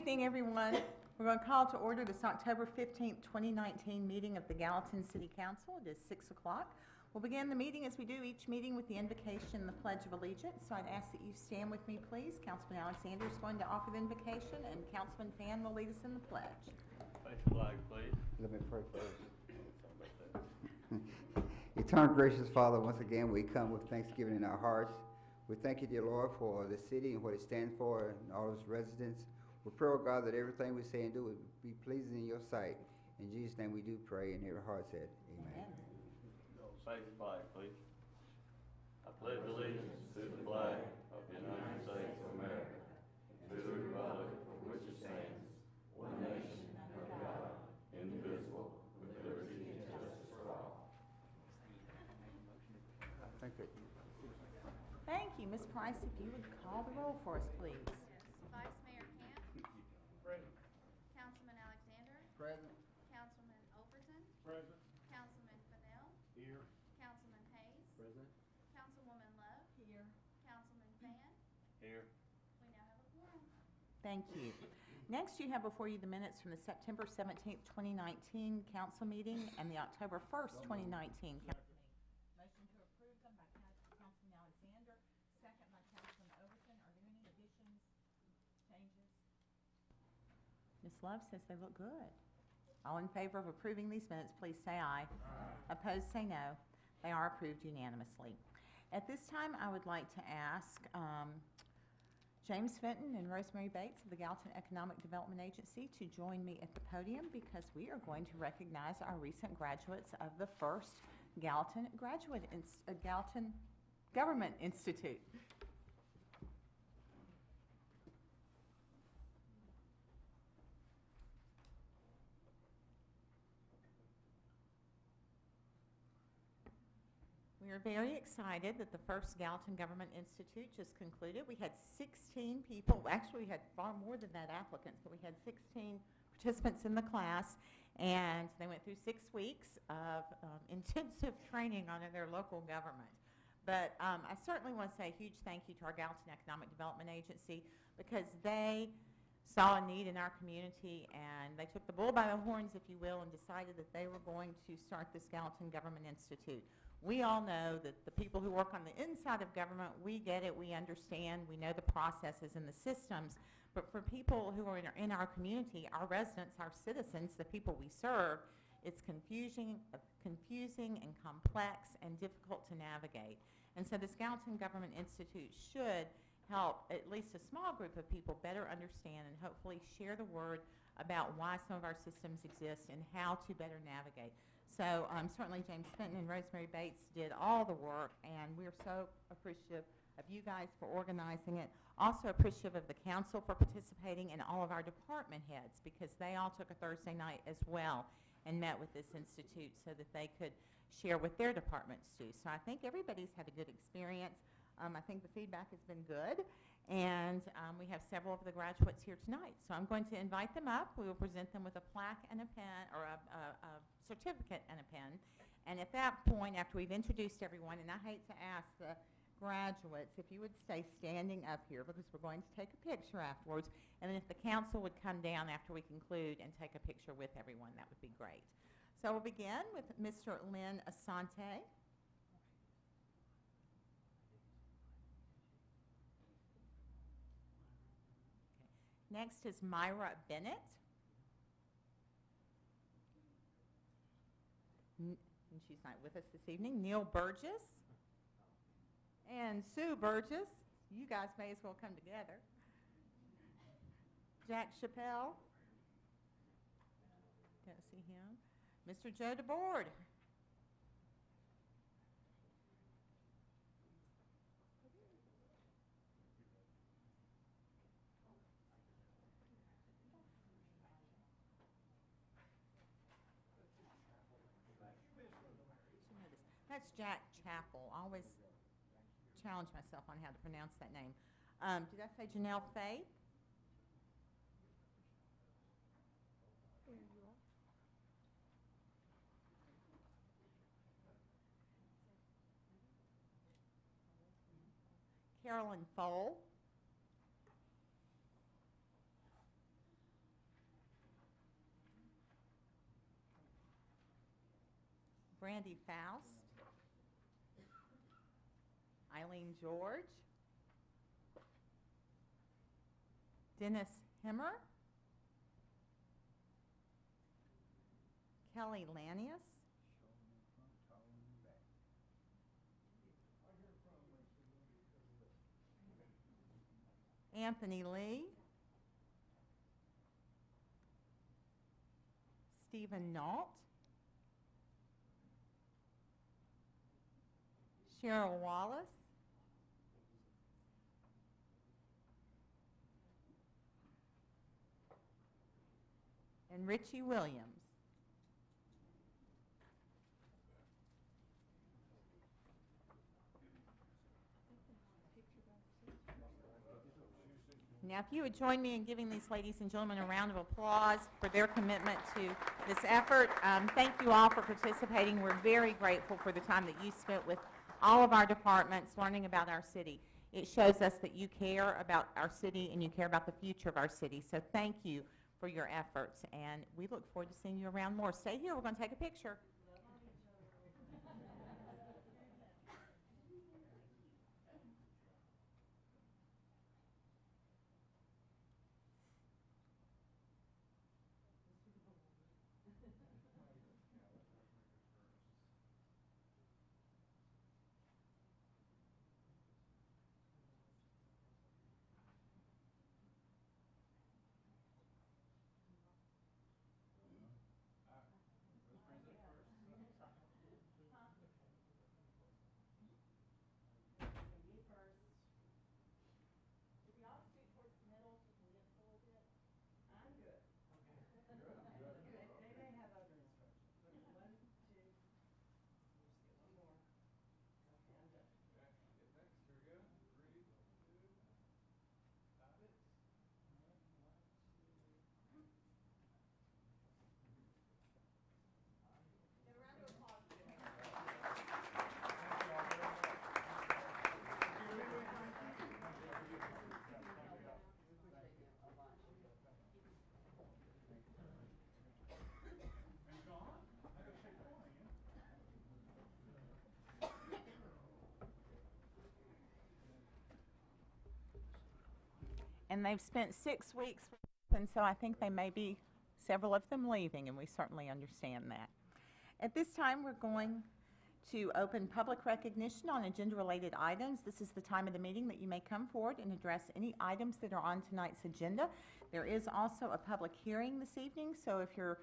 evening, everyone. We're going to call to order this October 15th, 2019 meeting of the Gallatin City Council. It is 6 o'clock. We'll begin the meeting as we do each meeting with the invocation and the Pledge of Allegiance. So I'd ask that you stand with me, please. Councilman Alexander is going to offer the invocation, and Councilman Fan will lead us in the pledge. Face the flag, please. Let me pray first. Eternal gracious Father, once again we come with thanksgiving in our hearts. We thank you, dear Lord, for the city and what it stands for and all its residents. We pray, oh God, that everything we say and do would be pleasing in your sight. In Jesus' name we do pray, and every heart said, amen. Face the flag, please. I pledge allegiance to the flag of the United States of America, and to the republic for which it stands, one nation under God, indivisible, with liberty and justice for all. Thank you. Thank you. Ms. Price, if you would call the roll for us, please. Yes. Vice Mayor Camp. Present. Councilman Alexander. Present. Councilman Overton. Present. Councilman Fennell. Here. Councilman Hayes. Present. Councilwoman Love. Here. Councilman Fan. Here. We now have a quorum. Thank you. Next, you have before you the minutes from the September 17th, 2019 council meeting and the October 1st, 2019 council meeting. Motion to approve them by Councilman Alexander, second by Councilman Overton. Are there any additions, changes? Ms. Love says they look good. All in favor of approving these minutes, please say aye. Aye. Opposed, say no. They are approved unanimously. At this time, I would like to ask James Fenton and Rosemary Bates of the Gallatin Economic Development Agency to join me at the podium because we are going to recognize our recent graduates of the first Gallatin Gallatin Government Institute. We are very excited that the first Gallatin Government Institute just concluded. We had 16 people, actually we had far more than that applicants, but we had 16 participants in the class, and they went through 6 weeks of intensive training on their local government. But I certainly want to say a huge thank you to our Gallatin Economic Development Agency because they saw a need in our community and they took the bull by the horns, if you will, and decided that they were going to start this Gallatin Government Institute. We all know that the people who work on the inside of government, we get it, we understand, we know the processes and the systems, but for people who are in our community, our residents, our citizens, the people we serve, it's confusing and complex and difficult to navigate. And so this Gallatin Government Institute should help at least a small group of people better understand and hopefully share the word about why some of our systems exist and how to better navigate. So certainly James Fenton and Rosemary Bates did all the work, and we're so appreciative of you guys for organizing it. Also appreciative of the council for participating and all of our department heads because they all took a Thursday night as well and met with this institute so that they could share what their departments do. So I think everybody's had a good experience. I think the feedback has been good, and we have several of the graduates here tonight. So I'm going to invite them up. We will present them with a plaque and a pen, or a certificate and a pen. And at that point, after we've introduced everyone, and I hate to ask the graduates if you would stay standing up here because we're going to take a picture afterwards, and then if the council would come down after we conclude and take a picture with everyone, that would be great. So we'll begin with Mr. Lynn Asante. Next is Myra Bennett. And she's not with us this evening. Neil Burgess. And Sue Burgess. You guys may as well come together. Jack Chappelle. Don't see him. Mr. Joe DeBoard. That's Jack Chappell. I always challenge myself on how to pronounce that name. Did I say Janelle Faye? There you are. Carolyn Fole. Brandy Faust, Eileen George, Dennis Himmer, Kelly Lanius, Anthony Lee, Stephen Nault, Cheryl Wallace, and Richie Williams. Now, if you would join me in giving these ladies and gentlemen a round of applause for their commitment to this effort. Thank you all for participating. We're very grateful for the time that you spent with all of our departments learning about our city. It shows us that you care about our city and you care about the future of our city. So thank you for your efforts, and we look forward to seeing you around more. Stay here. We're going to take a picture. And they've spent 6 weeks, and so I think they may be several of them leaving, and we certainly understand that. At this time, we're going to open public recognition on agenda-related items. This is the time of the meeting that you may come forward and address any items that are on tonight's agenda. There is also a public hearing this evening, so if you're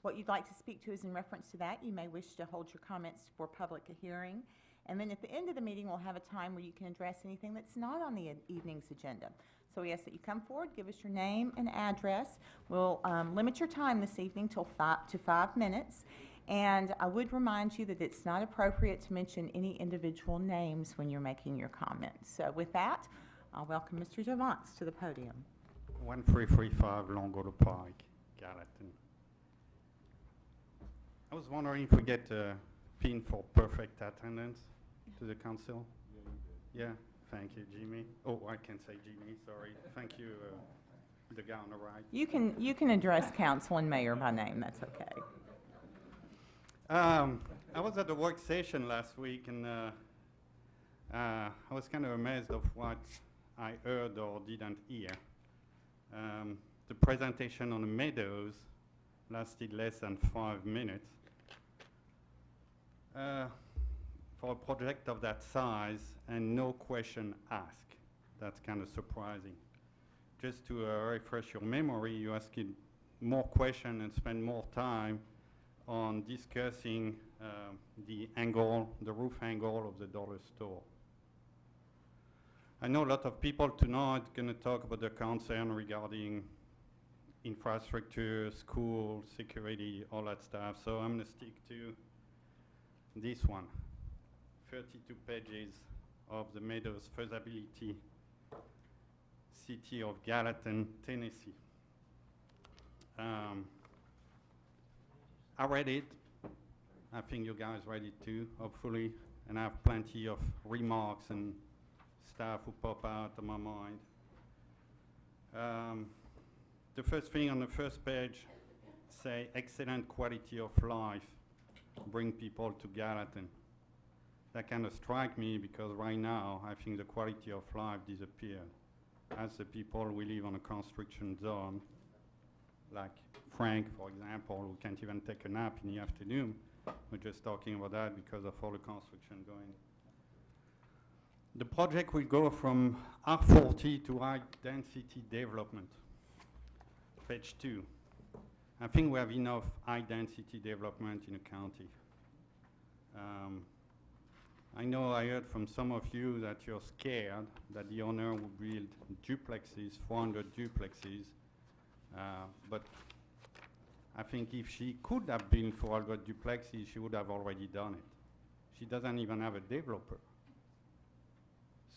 what you'd like to speak to is in reference to that, you may wish to hold your comments for public hearing. And then at the end of the meeting, we'll have a time where you can address anything that's not on the evening's agenda. So we ask that you come forward, give us your name and address. We'll limit your time this evening to 5 minutes. And I would remind you that it's not appropriate to mention any individual names when you're making your comments. So with that, I'll welcome Mr. Devance to the podium. 1335 Longolo Pike, Gallatin. I was wondering if we get a pin for perfect attendance to the council. Yeah, thank you, Jimmy. Oh, I can't say Jimmy, sorry. Thank you, the guy on the right. You can address council and mayor by name, that's okay. I was at the work session last week, and I was kind of amazed of what I heard or didn't hear. The presentation on the meadows lasted less than 5 minutes. For a project of that size and no question asked, that's kind of surprising. Just to refresh your memory, you asked more questions and spend more time on discussing the roof angle of the dollar store. I know a lot of people tonight going to talk about the concern regarding infrastructure, school, security, all that stuff, so I'm going to stick to this one. 32 pages of the Meadows feasibility, city of Gallatin, Tennessee. I read it. I think you guys read it too, hopefully, and I have plenty of remarks and stuff who pop out of my mind. The first thing on the first page say excellent quality of life bring people to Gallatin. That kind of strike me because right now I think the quality of life disappeared. As the people we live on a construction zone, like Frank, for example, who can't even take a nap in the afternoon. We're just talking about that because of all the construction going. The project will go from R40 to high density development. Page 2. I think we have enough high density development in the county. I know I heard from some of you that you're scared that the owner will build duplexes, 400 duplexes, but I think if she could have built 400 duplexes, she would have already done it. She doesn't even have a developer.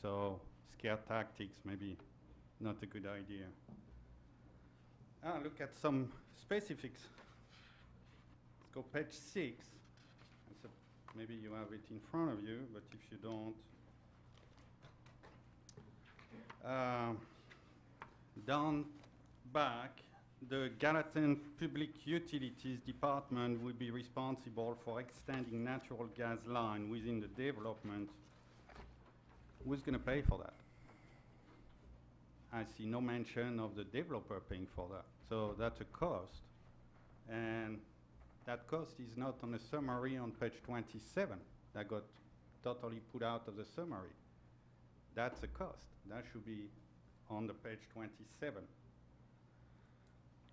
So scare tactics maybe not a good idea. Look at some specifics. Let's go page 6. Maybe you have it in front of you, but if you don't, down back, the Gallatin Public Utilities Department will be responsible for extending natural gas line within the development. Who's going to pay for that? I see no mention of the developer paying for that. So that's a cost. And that cost is not on the summary on page 27. That got totally put out of the summary. That's a cost. That should be on the page 27.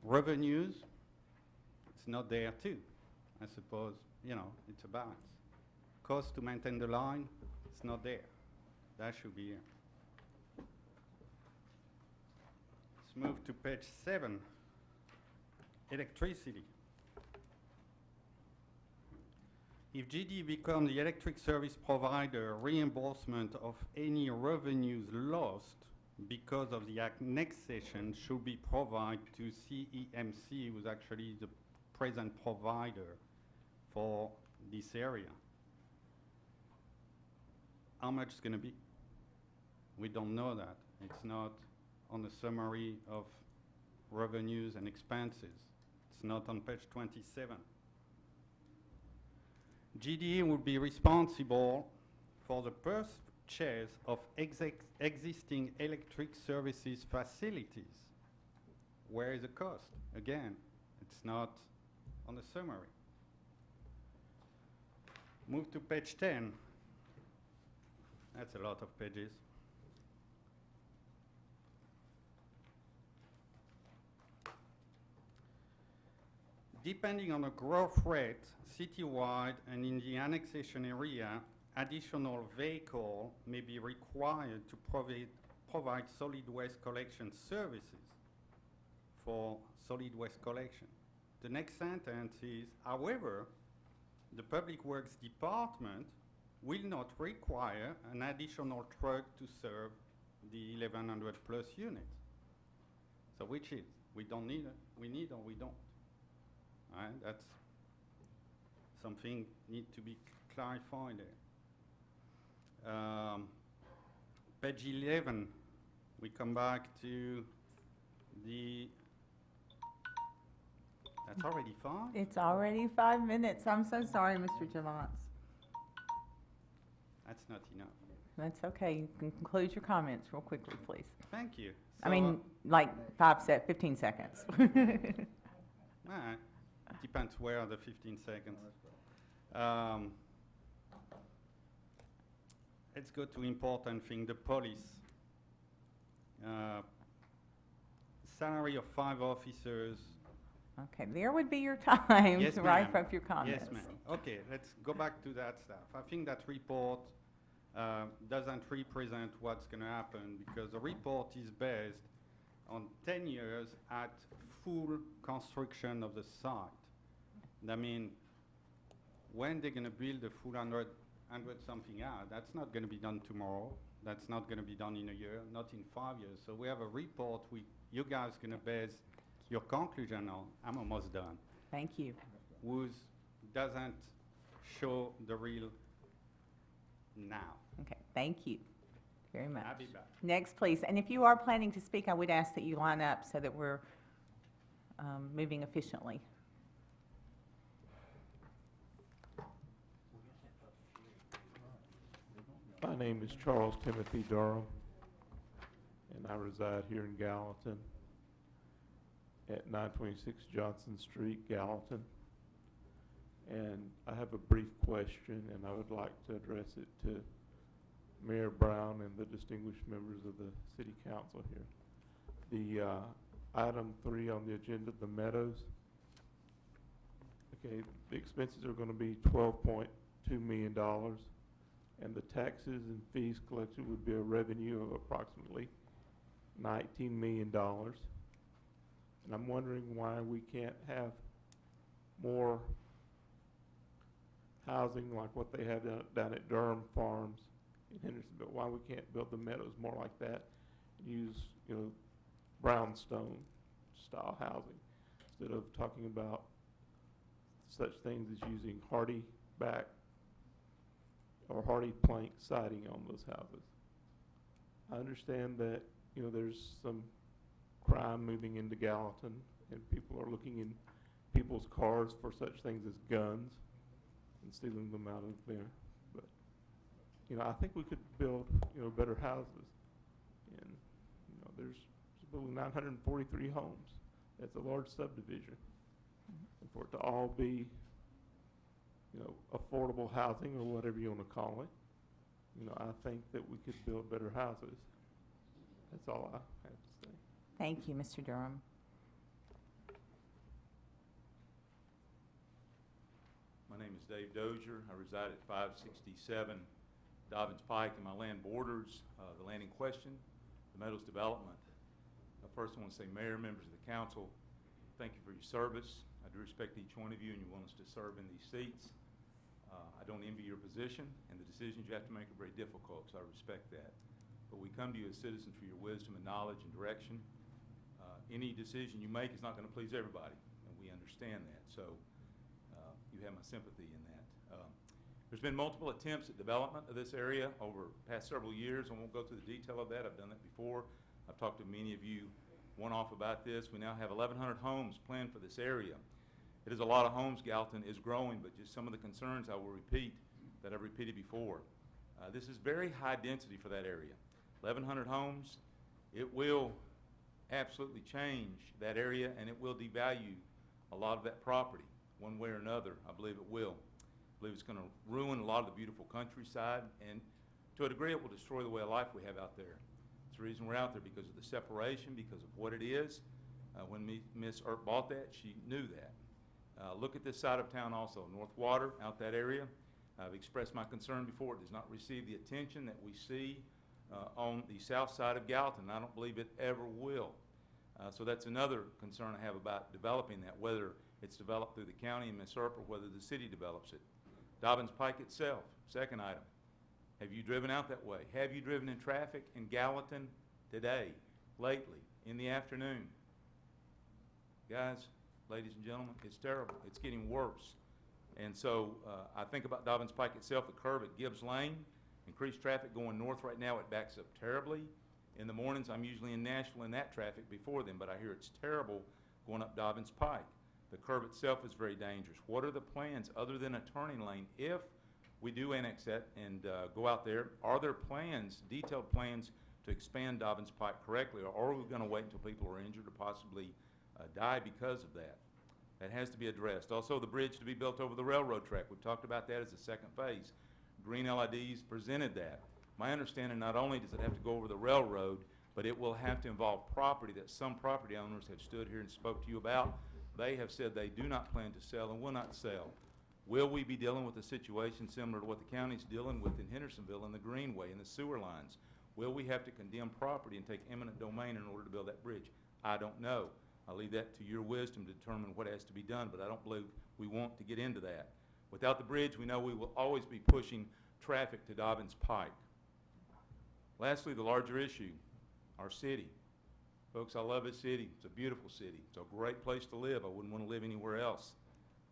Revenues, it's not there too. I suppose, you know, it's a balance. Cost to maintain the line, it's not there. That should be here. Let's move to page 7. Electricity. If GD becomes the electric service provider, reimbursement of any revenues lost because of the annexation should be provided to CEMC, who's actually the present provider for this area. How much is going to be? We don't know that. It's not on the summary of revenues and expenses. It's not on page 27. GDE will be responsible for the purchase of existing electric services facilities. Where is the cost? Again, it's not on the summary. Move to page 10. That's a lot of pages. Depending on the growth rate, citywide and in the annexation area, additional vehicle may be required to provide solid waste collection services for solid waste collection. The next sentence is, however, the Public Works Department will not require an additional truck to serve the 1,100 plus units. So which is? We don't need it, we need or we don't. All right, that's something need to be clarified there. Page 11, we come back to the, that's already 5? It's already 5 minutes. I'm so sorry, Mr. Javance. That's not enough. That's okay. You can conclude your comments real quickly, please. Thank you. I mean, like 15 seconds. All right. Depends where the 15 seconds. Let's go to important thing, the police. Salary of 5 officers. Okay, there would be your time Yes, to write ma'am. up your comments. Yes, ma'am. Okay, let's go back to that stuff. I think that report doesn't represent what's going to happen because the report is based on 10 years at full construction of the site. I mean, when they're going to build a full 100 something out, that's not going to be done tomorrow. That's not going to be done in a year, not in 5 years. So we have a report you guys going to base your conclusion on. I'm almost done. Thank you. Whose doesn't show the real now. Okay, thank you very much. I'll be back. Next, please. And if you are planning to speak, I would ask that you line up so that we're moving efficiently. name is Charles Timothy Durham, and I reside here in Gallatin at 926 Johnson Street, Gallatin. And I have a brief question, and I would like to address it to Mayor Brown and the distinguished members of the City Council here. The item 3 on the agenda, the Meadows. Okay, the expenses are going to be $12.2 million, and the taxes and fees collected would be a revenue of approximately $19 million. And I'm wondering why we can't have more housing like what they have down at Durham Farms in Hendersonville. Why we can't build the Meadows more like that and use, you know, brownstone style housing instead of talking about such things as using hardy back or hardy plank siding on those houses. I understand that, you know, there's some crime moving into Gallatin and people are looking in people's cars for such things as guns and stealing them out of there. But, you know, I think we could build, you know, better houses. And, you know, there's supposedly 943 homes. That's a large subdivision. And for it to all be, you know, affordable housing or whatever you want to call it, you know, I think that we could build better houses. That's all I have to say. Thank you, Mr. Durham. My name is Dave Dozier. I reside at 567 Dobbins Pike, and my land borders the land in question, the Meadows development. First, I want to say, Mayor, members of the council, thank you for your service. I do respect each one of you and your willingness to serve in these seats. I don't envy your position, and the decisions you have to make are very difficult, so I respect that. But we come to you as citizens for your wisdom and knowledge and direction. Any decision you make is not going to please everybody, and we understand that. So you have my sympathy in that. There's been multiple attempts at development of this area over the past several years. I won't go through the detail of that. I've done that before. I've talked to many of you one-off about this. We now have 1,100 homes planned for this area. It is a lot of homes. Gallatin is growing, but just some of the concerns I will repeat that I've repeated before. This is very high density for that area. 1,100 homes. It will absolutely change that area, and it will devalue a lot of that property one way or another. I believe it will. I believe it's going to ruin a lot of the beautiful countryside, and to a degree it will destroy the way of life we have out there. It's the reason we're out there, because of the separation, because of what it is. When Miss Earp bought that, she knew that. Look at this side of town also, North Water, out that area. I've expressed my concern before. It does not receive the attention that we see on the south side of Gallatin. I don't believe it ever will. So that's another concern I have about developing that, whether it's developed through the county and Miss Earp or whether the city develops it. Dobbins Pike itself, second item. Have you driven out that way? Have you driven in traffic in Gallatin today, lately, in the afternoon? Guys, ladies and gentlemen, it's terrible. It's getting worse. And so I think about Dobbins Pike itself, the curve at Gibbs Lane, increased traffic going north right now. It backs up terribly. In the mornings, I'm usually in Nashville in that traffic before then, but I hear it's terrible going up Dobbins Pike. The curve itself is very dangerous. What are the plans other than a turning lane if we do annex that and go out there? Are there plans, detailed plans, to expand Dobbins Pike correctly, or are we going to wait until people are injured or possibly die because of that? That has to be addressed. Also, the bridge to be built over the railroad track. We've talked about that as a second phase. Green LIDs presented that. My understanding, not only does it have to go over the railroad, but it will have to involve property that some property owners have stood here and spoke to you about. They have said they do not plan to sell and will not sell. Will we be dealing with a situation similar to what the county's dealing with in Hendersonville and the Greenway and the sewer lines? Will we have to condemn property and take eminent domain in order to build that bridge? I don't know. I'll leave that to your wisdom to determine what has to be done, but I don't believe we want to get into that. Without the bridge, we know we will always be pushing traffic to Dobbins Pike. Lastly, the larger issue, our city. Folks, I love this city. It's a beautiful city. It's a great place to live. I wouldn't want to live anywhere else.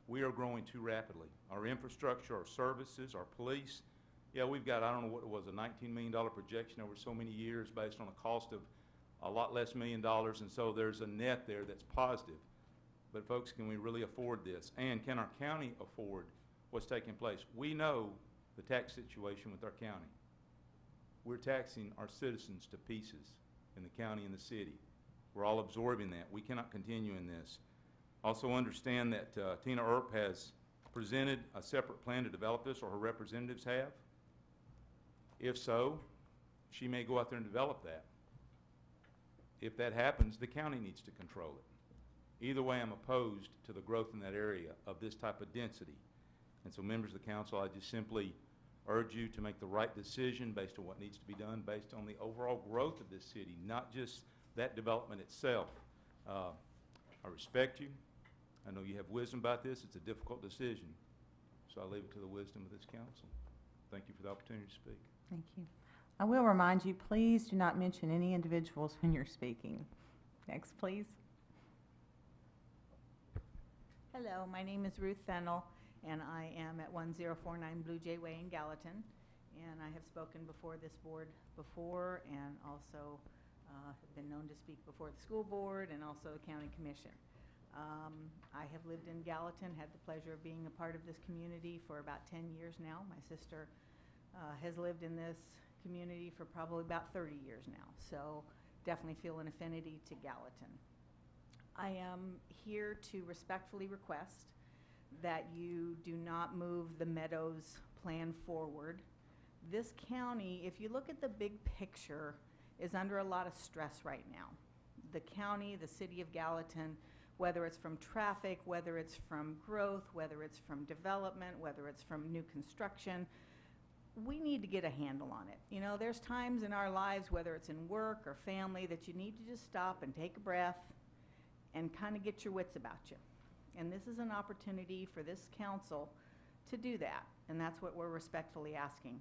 We are growing too rapidly. Our infrastructure, our services, our police, yeah, we've got, I don't know what it was, a $19 million projection over so many years based on a cost of a lot less $1 million, and so there's a net there that's positive. But folks, can we really afford this? And can our county afford what's taking place? We know the tax situation with our county. we're taxing our citizens to pieces in the county and the city. We're all absorbing that. We cannot continue in this. Also understand that Tina Earp has presented a separate plan to develop this, or her representatives have. If so, she may go out there and develop that. If that happens, the county needs to control it. Either way, I'm opposed to the growth in that area of this type of density. And so, members of the council, I just simply urge you to make the right decision based on what needs to be done, based on the overall growth of this city, not just that development itself. I respect you. I know you have wisdom about this. It's a difficult decision. So I leave it to the wisdom of this council. Thank you for the opportunity to speak. Thank you. I will remind you, please do not mention any individuals when you're speaking. Next, please. Hello, my name is Ruth Fennell, and I am at 1049 Blue Jay Way in Gallatin. And I have spoken before this board before, and also have been known to speak before the school board and also the county commission. I have lived in Gallatin, had the pleasure of being a part of this community for about 10 years now. My sister has lived in this community for probably about 30 years now, so definitely feel an affinity to Gallatin. I am here to respectfully request that you do not move the Meadows plan forward. This county, if you look at the big picture, is under a lot of stress right now. The county, the city of Gallatin, whether it's from traffic, whether it's from growth, whether it's from development, whether it's from new construction, we need to get a handle on it. You know, there's times in our lives, whether it's in work or family, that you need to just stop and take a breath and kind of get your wits about you. And this is an opportunity for this council to do that, and that's what we're respectfully asking,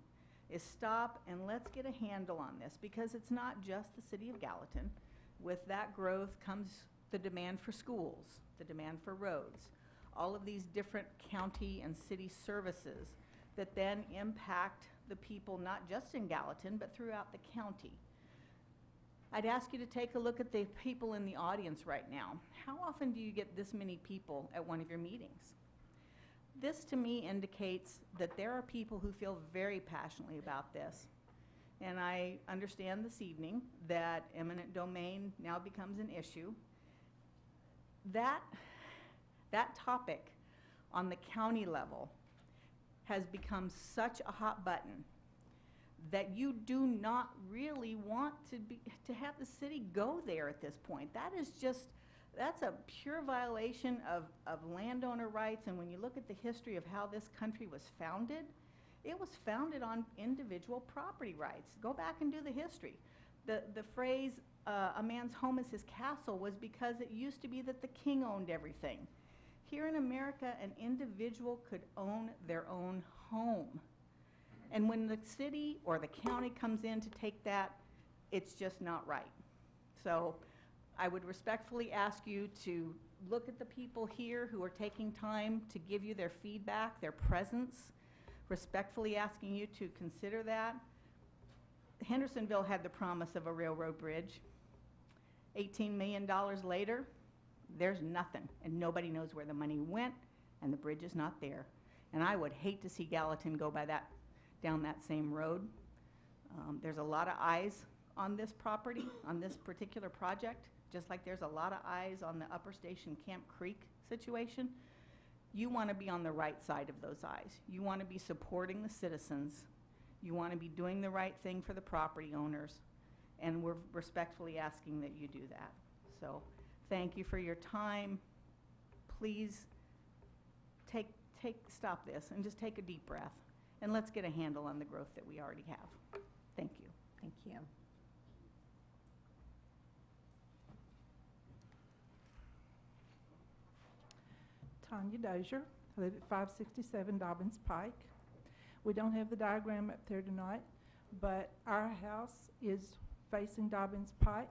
is stop and let's get a handle on this, because it's not just the city of Gallatin. With that growth comes the demand for schools, the demand for roads, all of these different county and city services that then impact the people not just in Gallatin, but throughout the county. I'd ask you to take a look at the people in the audience right now. How often do you get this many people at one of your meetings? This to me indicates that there are people who feel very passionately about this. And I understand this evening that eminent domain now becomes an issue. That topic on the county level has become such a hot button that you do not really want to have the city go there at this point. That's a pure violation of landowner rights. And when you look at the history of how this country was founded, it was founded on individual property rights. Go back and do the history. The phrase, a man's home is his castle, was because it used to be that the king owned everything. Here in America, an individual could own their own home. And when the city or the county comes in to take that, it's just not right. So I would respectfully ask you to look at the people here who are taking time to give you their feedback, their presence, respectfully asking you to consider that. Hendersonville had the promise of a railroad bridge. $18 million later, there's nothing, and nobody knows where the money went, and the bridge is not there. And I would hate to see Gallatin go down that same road. There's a lot of eyes on this property, on this particular project, just like there's a lot of eyes on the Upper Station Camp Creek situation. You want to be on the right side of those eyes. You want to be supporting the citizens. You want to be doing the right thing for the property owners, and we're respectfully asking that you do that. So thank you for your time. Please stop this and just take a deep breath, and let's get a handle on the growth that we already have. Thank you. Thank you. Tanya Dozier. I live at 567 Dobbins Pike. We don't have the diagram up there tonight, but our house is facing Dobbins Pike.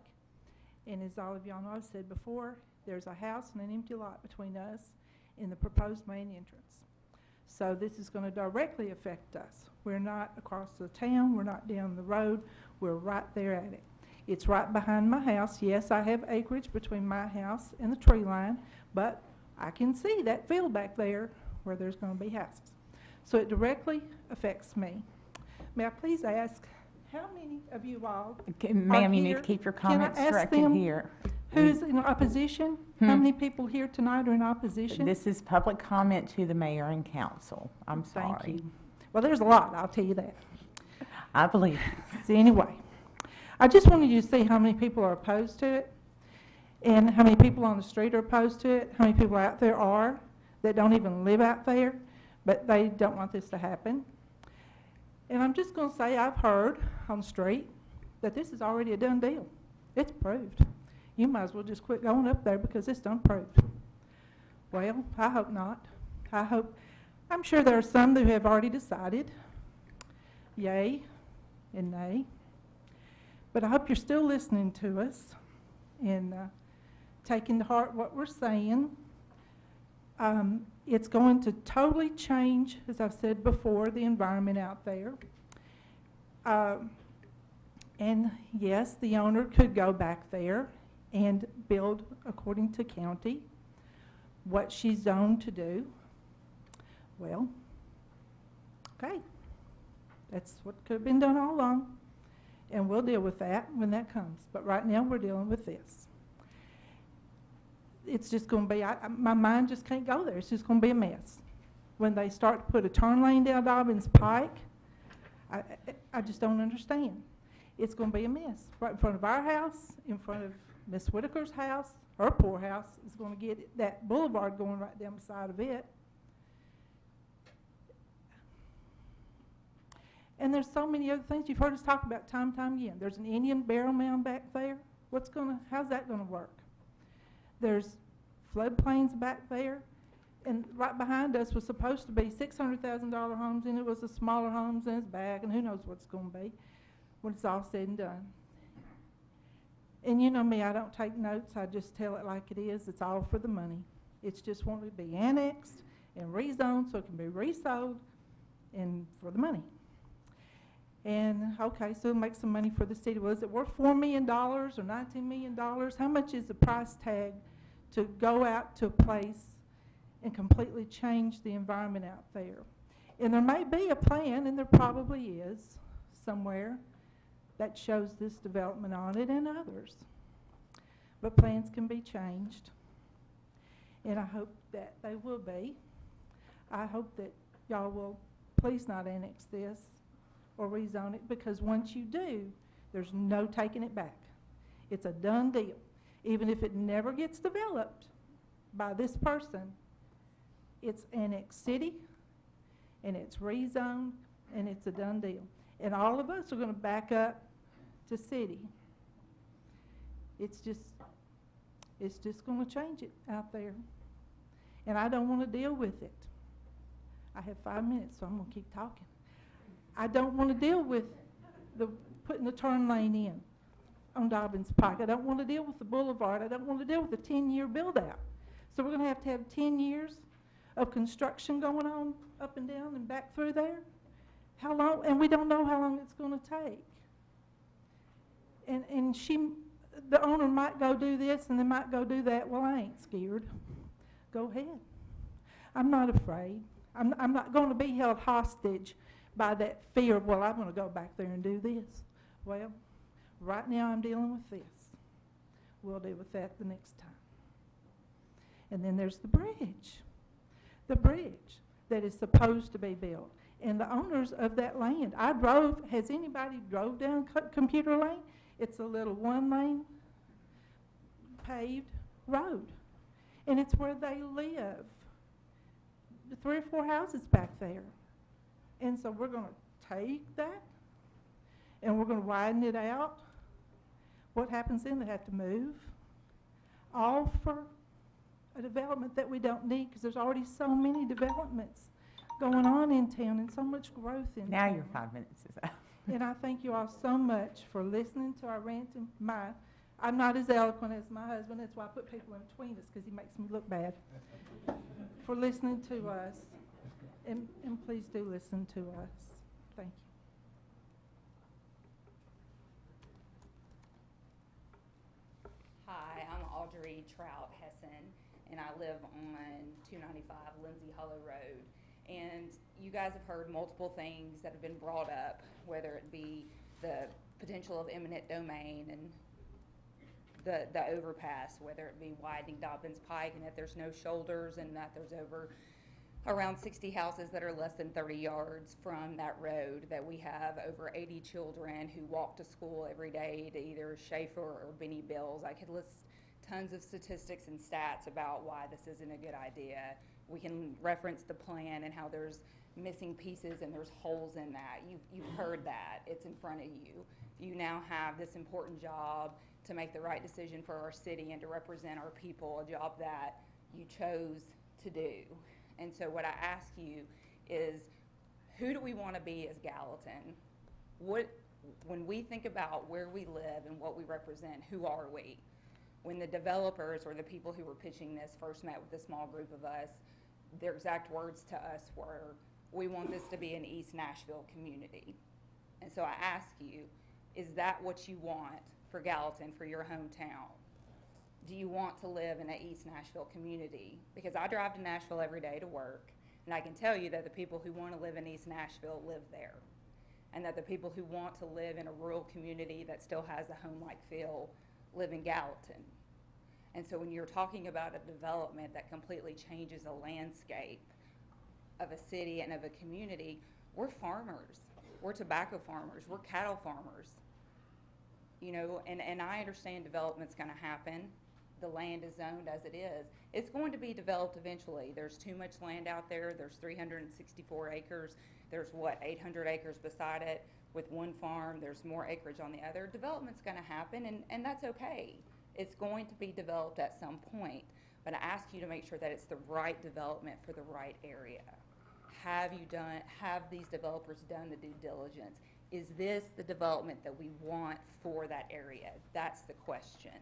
And as all of y'all know, I've said before, there's a house and an empty lot between us and the proposed main entrance. So this is going to directly affect us. We're not across the town, we're not down the road, we're right there at it. It's right behind my house. Yes, I have acreage between my house and the tree line, but I can see that field back there where there's going to be houses. So it directly affects me. May I please ask, how many of you all Ma'am, you need here. to keep your Can I comments ask directed them here. who's in opposition? How Hmm. many people here tonight are in opposition? This is public comment to the mayor and council. I'm Thank sorry. you. Well, there's a lot, I'll tell you that. I believe. So anyway, I just wanted you to see how many people are opposed to it, and how many people on the street are opposed to it, how many people out there are that don't even live out there, but they don't want this to happen. And I'm just going to say, I've heard on the street that this is already a done deal. It's proved. You might as well just quit going up there because it's done proved. Well, I hope not. I'm sure there are some who have already decided yay and nay. But I hope you're still listening to us and taking to heart what we're saying. It's going to totally change, as I've said before, the environment out there. And yes, the owner could go back there and build according to county what she's zoned to do. Well, okay. That's what could have been done all along. And we'll deal with that when that comes. But right now, we're dealing with this. It's just going to be, my mind just can't go there. It's just going to be a mess. When they start to put a turn lane down Dobbins Pike, I just don't understand. It's going to be a mess. Right in front of our house, in front of Miss Whitaker's house, her poor house is going to get that boulevard going right down the side of it. And there's so many other things you've heard us talk about time and time again. There's an Indian burial mound back there. How's that going to work? There's floodplains back there. And right behind us was supposed to be $600,000 homes, and it was the smaller homes in its back, and who knows what's going to be when it's all said and done. And you know me, I don't take notes. I just tell it like it is. It's all for the money. It's just wanted to be annexed and rezoned so it can be resold and for the money. And, okay, so make some money for the city. Was it worth $4 million or $19 million? How much is the price tag to go out to a place and completely change the environment out there? And there may be a plan, and there probably is somewhere, that shows this development on it and others. But plans can be changed. And I hope that they will be. I hope that y'all will please not annex this or rezone it, because once you do, there's no taking it back. It's a done deal. Even if it never gets developed by this person, it's annexed city, and it's rezoned, and it's a done deal. And all of us are going to back up to city. It's just going to change it out there. And I don't want to deal with it. I have 5 minutes, so I'm going to keep talking. I don't want to deal with putting the turn lane in on Dobbins Pike. I don't want to deal with the boulevard. I don't want to deal with the 10-year build-out. So we're going to have 10 years of construction going on up and down and back through there. How long? And we don't know how long it's going to take. And the owner might go do this and they might go do that. Well, I ain't scared. Go ahead. I'm not afraid. I'm not going to be held hostage by that fear of, well, I'm going to go back there and do this. Well, right now I'm dealing with this. We'll deal with that the next time. And then there's the bridge that is supposed to be built. And the owners of that land, has anybody drove down Computer Lane? It's a little one-lane paved road. And it's where they live. 3 or 4 houses back there. And so we're going to take that and we're going to widen it out. What happens then? They have to move. All for a development that we don't need, because there's already so many developments going on in town and so much growth in Now town. your 5 minutes is up. And I thank you all so much for listening to our rant and I'm not as eloquent as my husband. That's why I put people in between us, because he makes me look bad. For listening to us. And please do listen to us. Thank you. Hi, I'm Audrey Trout Hessen, and I live on 295 Lindsay Hollow Road. And you guys have heard multiple things that have been brought up, whether it be the potential of eminent domain and the overpass, whether it be widening Dobbins Pike and that there's no shoulders and that there's around 60 houses that are less than 30 yards from that road, that we have over 80 children who walk to school every day to either Schaefer or Benny Bills. I could list tons of statistics and stats about why this isn't a good idea. We can reference the plan and how there's missing pieces and there's holes in that. You've heard that. It's in front of you. You now have this important job to make the right decision for our city and to represent our people, a job that you chose to do. And so what I ask you is, who do we want to be as Gallatin? When we think about where we live and what we represent, who are we? When the developers or the people who were pitching this first met with a small group of us, their exact words to us were, we want this to be an East Nashville community. And so I ask you, is that what you want for Gallatin, for your hometown? Do you want to live in an East Nashville community? Because I drive to Nashville every day to work, and I can tell you that the people who want to live in East Nashville live there, and that the people who want to live in a rural community that still has a home-like feel live in Gallatin. And so when you're talking about a development that completely changes a landscape of a city and of a community, we're farmers. We're tobacco farmers. We're cattle farmers. You know, and I understand development's going to happen. The land is zoned as it is. It's going to be developed eventually. There's too much land out there. There's 364 acres. There's 800 acres beside it with one farm. There's more acreage on the other. Development's going to happen, and that's okay. It's going to be developed at some point. But I ask you to make sure that it's the right development for the right area. Have these developers done the due diligence? Is this the development that we want for that area? That's the question.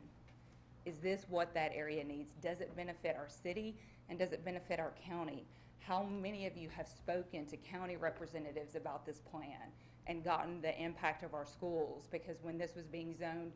Is this what that area needs? Does it benefit our city, and does it benefit our county? How many of you have spoken to county representatives about this plan and gotten the impact of our schools? Because when this was being zoned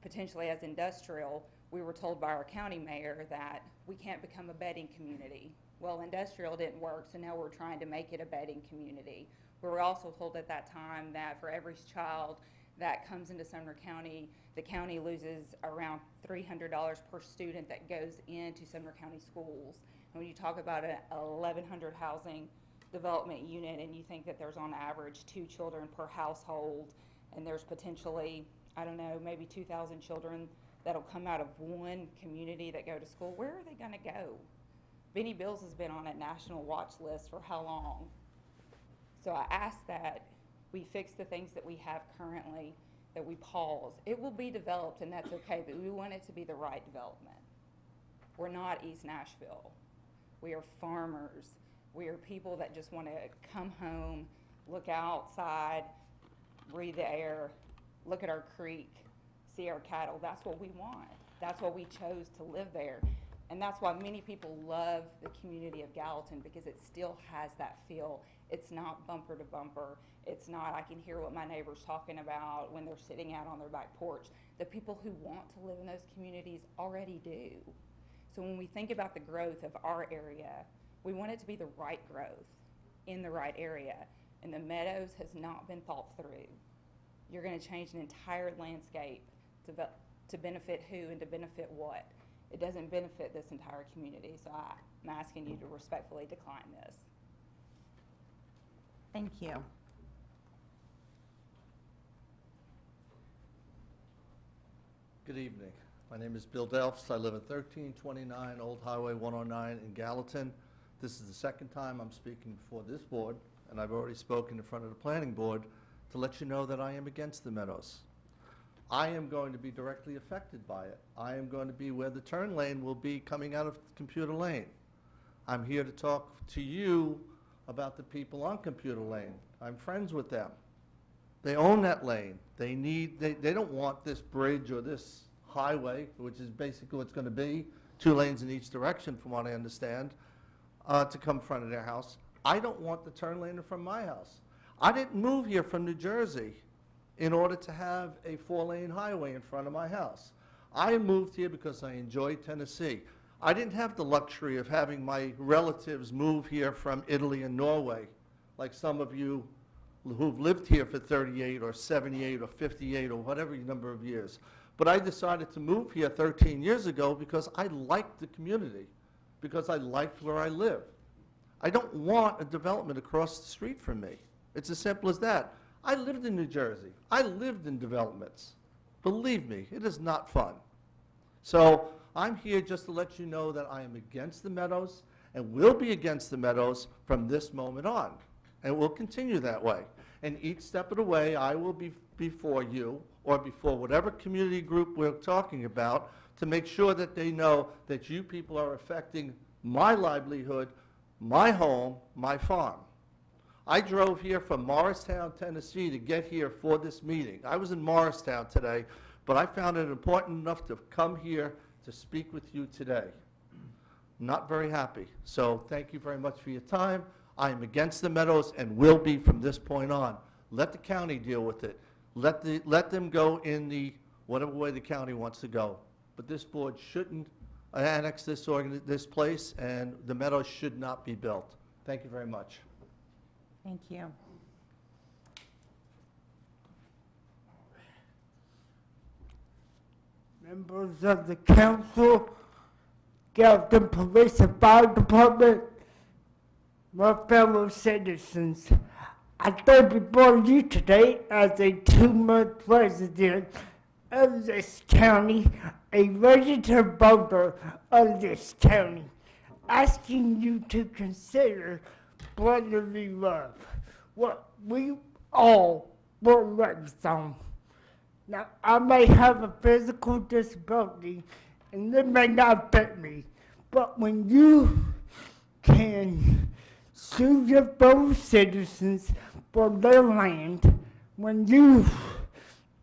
potentially as industrial, we were told by our county mayor that we can't become a bedding community. Well, industrial didn't work, so now we're trying to make it a bedding community. We were also told at that time that for every child that comes into Sumner County, the county loses around $300 per student that goes into Sumner County schools. And when you talk about a 1,100 housing development unit and you think that there's on average 2 children per household, and there's potentially, I don't know, maybe 2,000 children that'll come out of one community that go to school, where are they gonna go? Benny Bills has been on a national watch list for how long? So I ask that we fix the things that we have currently, that we pause. It will be developed, and that's okay, but we want it to be the right development. We're not East Nashville. We are farmers. We are people that just want to come home, look outside, breathe the air, look at our creek, see our cattle. That's what we want. That's why we chose to live there. And that's why many people love the community of Gallatin, because it still has that feel. It's not bumper to bumper. It's not, I can hear what my neighbor's talking about when they're sitting out on their back porch. The people who want to live in those communities already do. So when we think about the growth of our area, we want it to be the right growth in the right area. And the Meadows has not been thought through. You're going to change an entire landscape to benefit who and to benefit what. It doesn't benefit this entire community, so I'm asking you to respectfully decline this. Thank you. Good evening. My name is Bill Delphs. I live at 1329 Old Highway 109 in Gallatin. This is the second time I'm speaking before this board, and I've already spoken in front of the planning board to let you know that I am against the Meadows. I am going to be directly affected by it. I am going to be where the turn lane will be coming out of Computer Lane. I'm here to talk to you about the people on Computer Lane. I'm friends with them. They own that lane. They don't want this bridge or this highway, which is basically what it's going to be, 2 lanes in each direction from what I understand, to come in front of their house. I don't want the turn lane in front of my house. I didn't move here from New Jersey in order to have a 4-lane highway in front of my house. I moved here because I enjoy Tennessee. I didn't have the luxury of having my relatives move here from Italy and Norway, like some of you who've lived here for 38 or 78 or 58 or whatever number of years. But I decided to move here 13 years ago because I liked the community, because I liked where I live. I don't want a development across the street from me. It's as simple as that. I lived in New Jersey. I lived in developments. Believe me, it is not fun. So I'm here just to let you know that I am against the Meadows and will be against the Meadows from this moment on. And will continue that way. And each step of the way, I will be before you or before whatever community group we're talking about to make sure that they know that you people are affecting my livelihood, my home, my farm. I drove here from Morristown, Tennessee to get here for this meeting. I was in Morristown today, but I found it important enough to come here to speak with you today. Not very happy. So thank you very much for your time. I am against the Meadows and will be from this point on. Let the county deal with it. Let them go in the whatever way the county wants to go. But this board shouldn't annex this place, and the Meadows should not be built. Thank you very much. Thank you. Members of the council, Gallatin Police and Fire Department, my fellow citizens, I stand before you today as a 2-month resident of this county, a registered voter of this county, asking you to consider brotherly love, what we all were raised on. Now, I may have a physical disability, and it may not affect me, but when you can sue your fellow citizens for their land, when you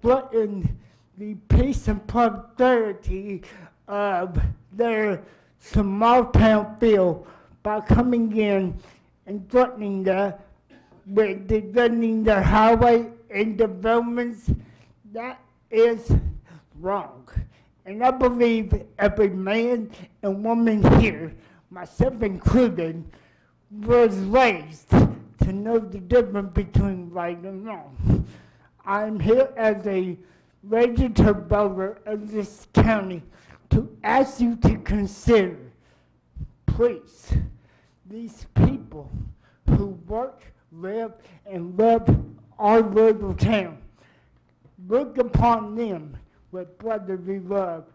threaten the peace and prosperity of their small town field by coming in and threatening with defending their highway and developments, that is wrong. And I believe every man and woman here, myself included, was raised to know the difference between right and wrong. I'm here as a registered voter of this county to ask you to consider, please, these people who work, live, and love our little town. Look upon them with brotherly love.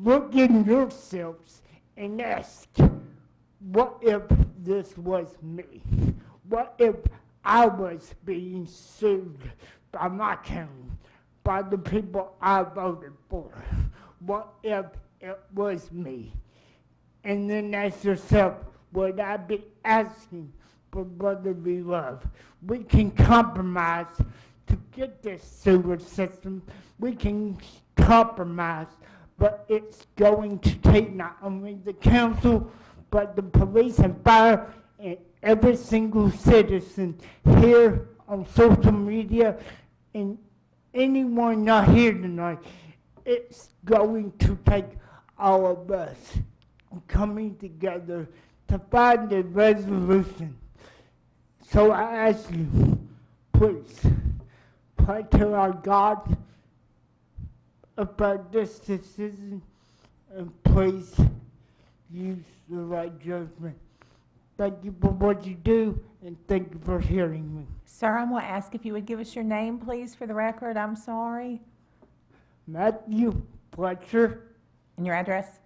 Look in yourselves and ask, what if this was me? What if I was being sued by my county, by the people I voted for? What if it was me? And then ask yourself, would I be asking for brotherly love? We can compromise to get this sewer system. We can compromise, but it's going to take not only the council, but the police and fire and every single citizen here on social media and anyone not here tonight. It's going to take all of us coming together to find a resolution. So I ask you, please, pray to our God about this decision, and please use the right judgment. Thank you for what you do, and thank you for hearing me. Sir, I'm going to ask if you would give us your name, please, for the record. I'm sorry. Matthew Fletcher, And your address?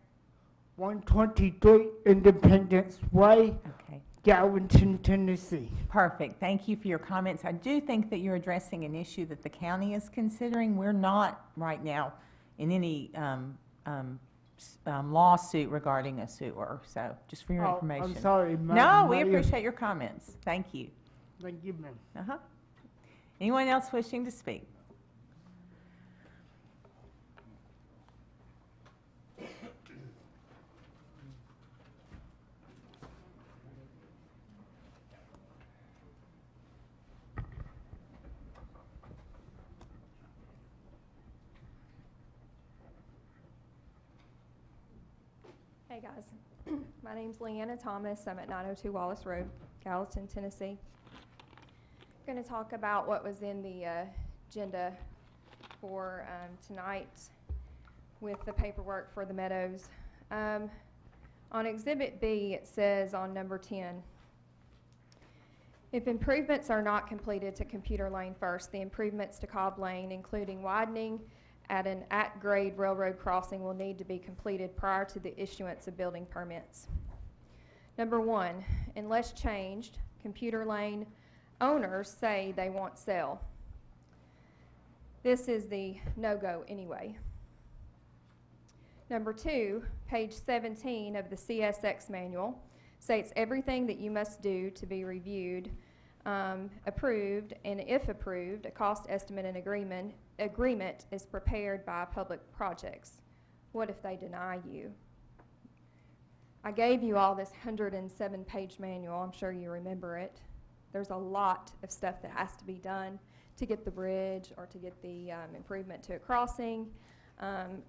123 Independence Way, Okay. Gallatin, Tennessee. Perfect. Thank you for your comments. I do think that you're addressing an issue that the county is considering. We're not right now in any lawsuit regarding a sewer, so just for your information. I'm sorry, No, we Mayor. appreciate your comments. Thank you. Thank you, ma'am. Uh-huh. Anyone else wishing to speak? Hey guys, my name's Leanna Thomas. I'm at 902 Wallace Road, Gallatin, Tennessee. going to talk about what was in the agenda for tonight with the paperwork for the Meadows. On Exhibit B, it says on number 10, if improvements are not completed to Computer Lane first, the improvements to Cobb Lane, including widening at an at-grade railroad crossing, will need to be completed prior to the issuance of building permits. Number 1, unless changed, Computer Lane owners say they won't sell. This is the no-go anyway. Number 2, page 17 of the CSX manual states everything that you must do to be reviewed, approved, and if approved, a cost estimate and agreement is prepared by Public Projects. What if they deny you? I gave you all this 107-page manual. I'm sure you remember it. There's a lot of stuff that has to be done to get the bridge or to get the improvement to a crossing.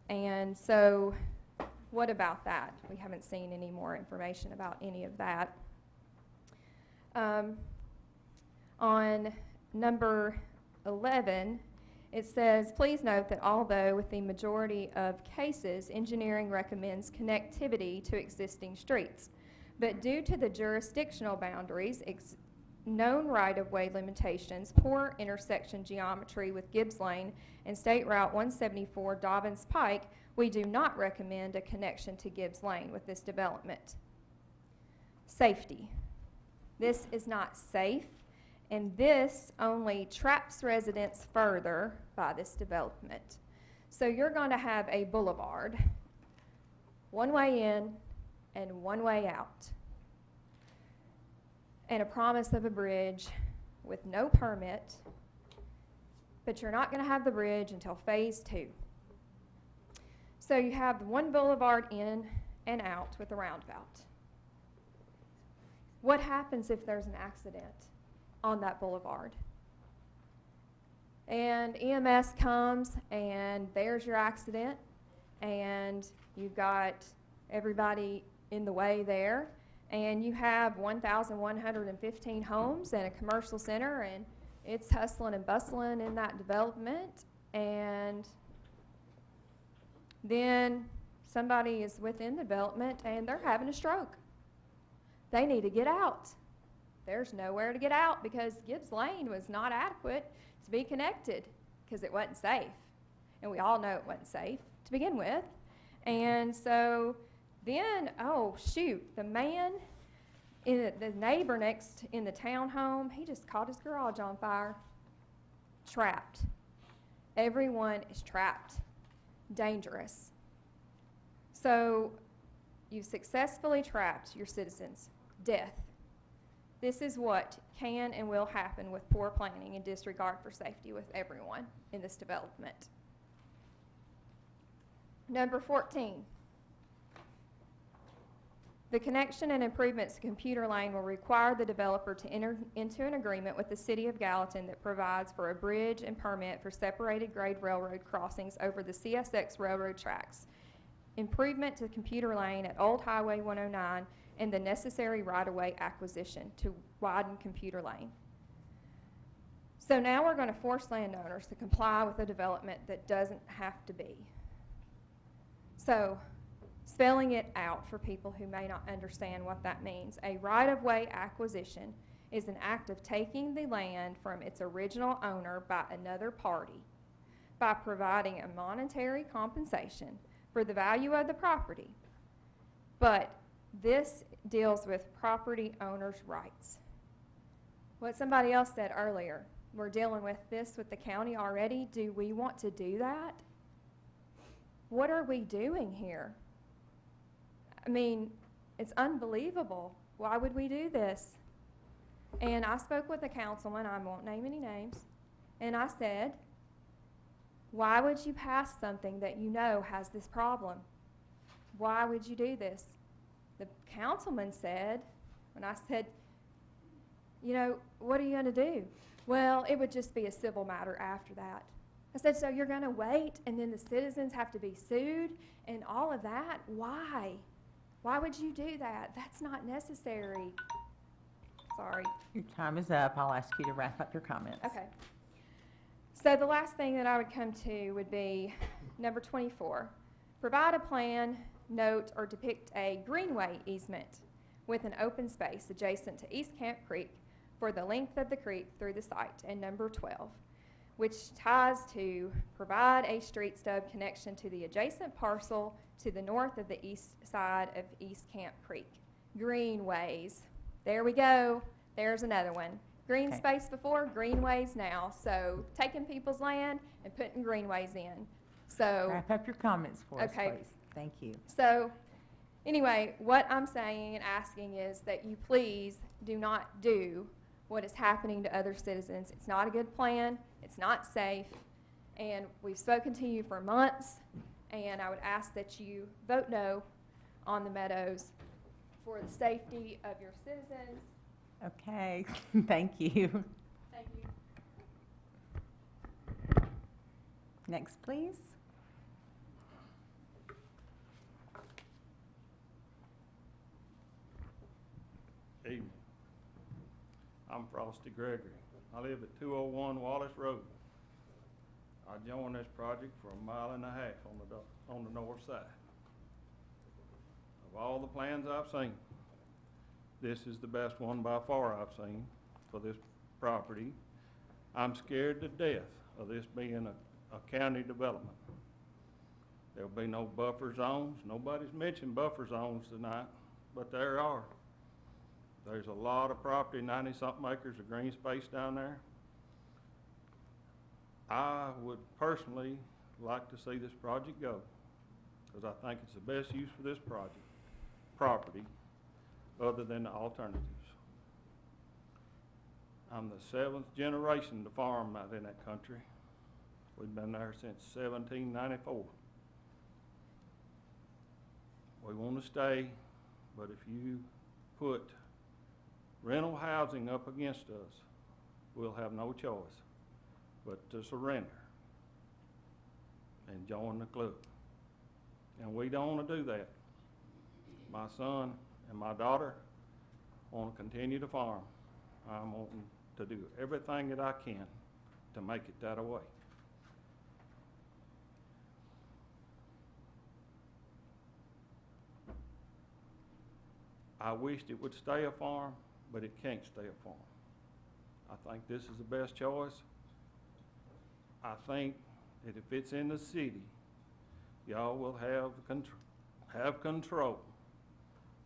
And so what about that? We haven't seen any more information about any of that. On number 11, it says, please note that although with the majority of cases, engineering recommends connectivity to existing streets, but due to the jurisdictional boundaries, known right-of-way limitations, poor intersection geometry with Gibbs Lane and State Route 174 Dobbins Pike, we do not recommend a connection to Gibbs Lane with this development. Safety. This is not safe, and this only traps residents further by this development. So you're going to have a boulevard, one way in and one way out, and a promise of a bridge with no permit, but you're not going to have the bridge until phase 2. So you have the one boulevard in and out with a roundabout. What happens if there's an accident on that boulevard? And EMS comes and there's your accident, and you've got everybody in the way there, and you have 1,115 homes and a commercial center, and it's hustling and bustling in that development, and then somebody is within the development and they're having a stroke. They need to get out. There's nowhere to get out because Gibbs Lane was not adequate to be connected because it wasn't safe. And we all know it wasn't safe to begin with. And so then, oh shoot, the man, the neighbor next in the townhome, he just caught his garage on fire. Trapped. Everyone is trapped. Dangerous. So you've successfully trapped your citizens. Death. This is what can and will happen with poor planning and disregard for safety with everyone in this development. Number 14. The connection and improvements to Computer Lane will require the developer to enter into an agreement with the City of Gallatin that provides for a bridge and permit for separated grade railroad crossings over the CSX railroad tracks, improvement to Computer Lane at Old Highway 109, and the necessary right-of-way acquisition to widen Computer Lane. So now we're going to force landowners to comply with a development that doesn't have to be. So, spelling it out for people who may not understand what that means. A right-of-way acquisition is an act of taking the land from its original owner by another party by providing a monetary compensation for the value of the property. But this deals with property owners' rights. What somebody else said earlier, we're dealing with this with the county already. Do we want to do that? What are we doing here? I mean, it's unbelievable. Why would we do this? And I spoke with a councilman, I won't name any names, and I said, why would you pass something that you know has this problem? Why would you do this? The councilman said, when I said, you know, what are you going to do? Well, it would just be a civil matter after that. I said, so you're going to wait and then the citizens have to be sued and all of that? Why? Why would you do that? That's not necessary. Sorry. Your time is up. I'll ask you to wrap up your comments. Okay. So the last thing that I would come to would be number 24. Provide a plan, note, or depict a greenway easement with an open space adjacent to East Camp Creek for the length of the creek through the site. And number 12, which ties to provide a street stub connection to the adjacent parcel to the north of the east side of East Camp Creek. Greenways. There we go. There's another one. Green Okay. space before, greenways now. So taking people's land and putting greenways in. So, Wrap up your comments for us, Okay. please. Thank you. so anyway, what I'm saying and asking is that you please do not do what is happening to other citizens. It's not a good plan. It's not safe. And we've spoken to you for months, and I would ask that you vote no on the Meadows for the safety of your citizens. Okay, thank you. Thank you. Next, please. Evening. I'm Frosty Gregory. I live at 201 Wallace Road. I joined this project for 1.5 miles on the north side. Of all the plans I've seen, this is the best one by far I've seen for this property. I'm scared to death of this being a county development. There'll be no buffer zones. Nobody's mentioned buffer zones tonight, but there are. There's a lot of property, 90-something acres of green space down there. I would personally like to see this project go, because I think it's the best use for this property, other than the alternatives. I'm the 7th generation to farm out in that country. We've been there since 1794. We want to stay, but if you put rental housing up against us, we'll have no choice but to surrender and join the club. And we don't want to do that. My son and my daughter want to continue to farm. I'm wanting to do everything that I can to make it that way. I wished it would stay a farm, but it can't stay a farm. I think this is the best choice. I think that if it's in the city, y'all will have control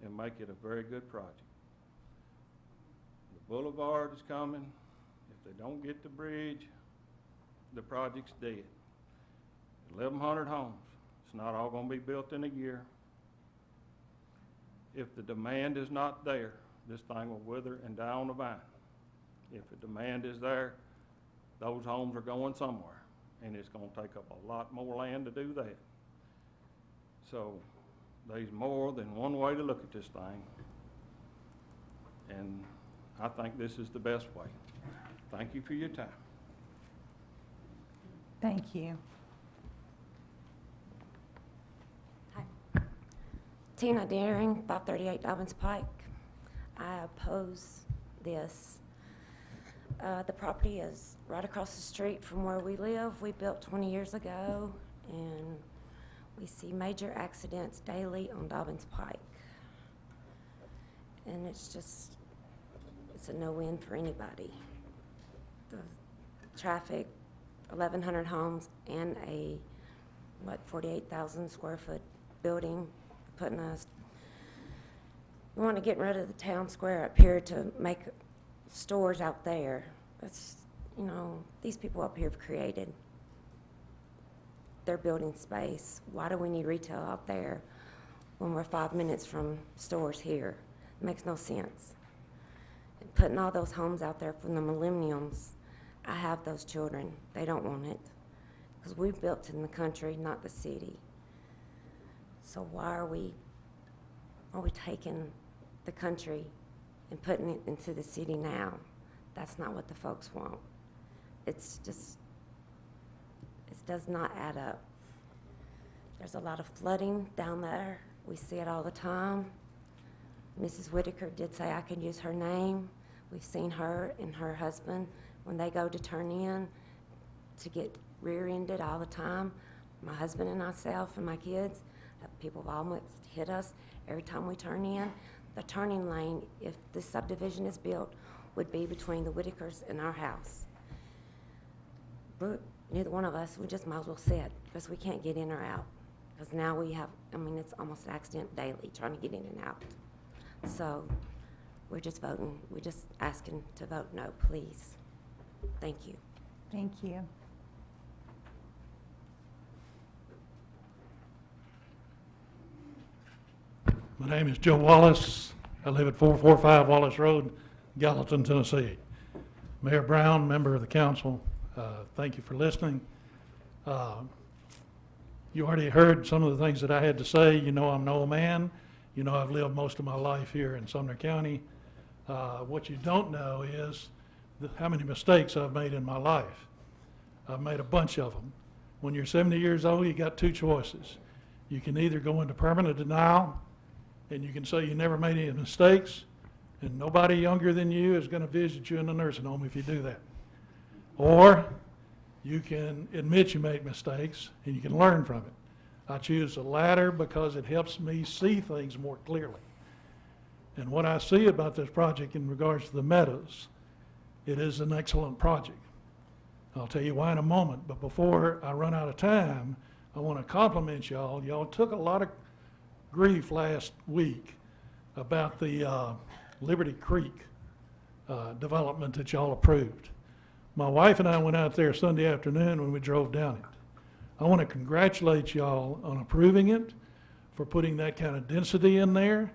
and make it a very good project. The boulevard is coming. If they don't get the bridge, the project's dead. 1,100 homes. It's not all going to be built in a year. If the demand is not there, this thing will wither and die on the vine. If the demand is there, those homes are going somewhere, and it's going to take up a lot more land to do that. So there's more than one way to look at this thing, and I think this is the best way. Thank you for your time. Thank you. Tina Daring, 538 Dobbins Pike. I oppose this. The property is right across the street from where we live. We built 20 years ago, and we see major accidents daily on Dobbins Pike. And it's a no-win for anybody. The traffic, 1,100 homes, and a, 48,000 square foot building, putting us, we want to get rid of the town square up here to make stores out there. That's, these people up here have created their building space. Why do we need retail out there when we're 5 minutes from stores here? It makes no sense. And putting all those homes out there from the millenniums, I have those children. They don't want it, because we built in the country, not the city. So why are we taking the country and putting it into the city now? That's not what the folks want. It does not add up. There's a lot of flooding down there. We see it all the time. Mrs. Whitaker did say I could use her name. We've seen her and her husband, when they go to turn in, to get rear-ended all the time. My husband and myself and my kids, people have almost hit us every time we turn in. The turning lane, if this subdivision is built, would be between the Whitakers and our house. Neither one of us, we just might as well sit, because we can't get in or out. Because now we have, it's almost an accident daily trying to get in and out. So we're just asking to vote no, please. Thank you. Thank you. My name is Joe Wallace. I live at 445 Wallace Road, Gallatin, Tennessee. Mayor Brown, member of the council, thank you for listening. You already heard some of the things that I had to say. You know I'm an old man. You know I've lived most of my life here in Sumner County. What you don't know is how many mistakes I've made in my life. I've made a bunch of them. When you're 70 years old, you got two choices. You can either go into permanent denial, and you can say you never made any mistakes, and nobody younger than you is going to visit you in the nursing home if you do that. Or you can admit you made mistakes, and you can learn from it. I choose the latter because it helps me see things more clearly. And what I see about this project in regards to the meadows, it is an excellent project. I'll tell you why in a moment, but before I run out of time, I want to compliment y'all. Y'all took a lot of grief last week about the Liberty Creek development that y'all approved. My wife and I went out there Sunday afternoon when we drove down it. I want to congratulate y'all on approving it, for putting that kind of density in there,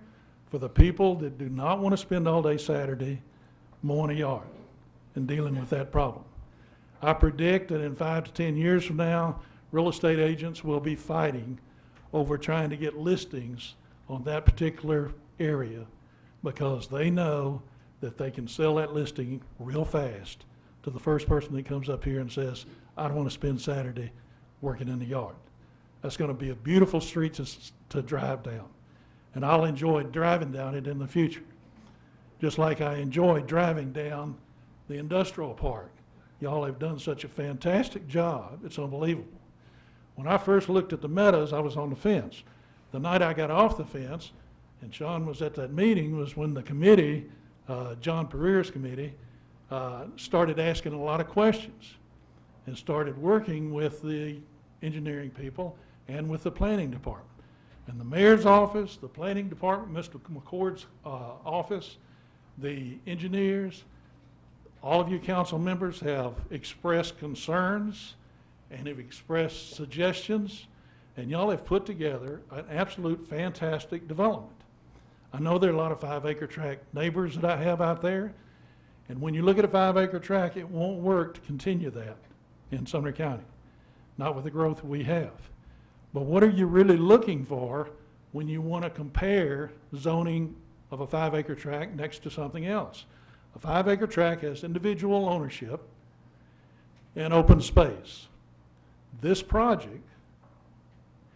for the people that do not want to spend all day Saturday mowing a yard and dealing with that problem. I predict that in 5 to 10 years from now, real estate agents will be fighting over trying to get listings on that particular area, because they know that they can sell that listing real fast to the first person that comes up here and says, I don't want to spend Saturday working in the yard. That's going to be a beautiful street to drive down. And I'll enjoy driving down it in the future, just like I enjoy driving down the industrial park. Y'all have done such a fantastic job. It's unbelievable. When I first looked at the meadows, I was on the fence. The night I got off the fence, and Sean was at that meeting, was when the committee, John Pereira's committee, started asking a lot of questions and started working with the engineering people and with the planning department. And the mayor's office, the planning department, Mr. McCord's office, the engineers, all of you council members have expressed concerns and have expressed suggestions, and y'all have put together an absolute fantastic development. I know there are a lot of 5-acre tract neighbors that I have out there, and when you look at a 5-acre tract, it won't work to continue that in Sumner County, not with the growth we have. But what are you really looking for when you want to compare zoning of a 5-acre tract next to something else? A 5-acre tract has individual ownership and open space. This project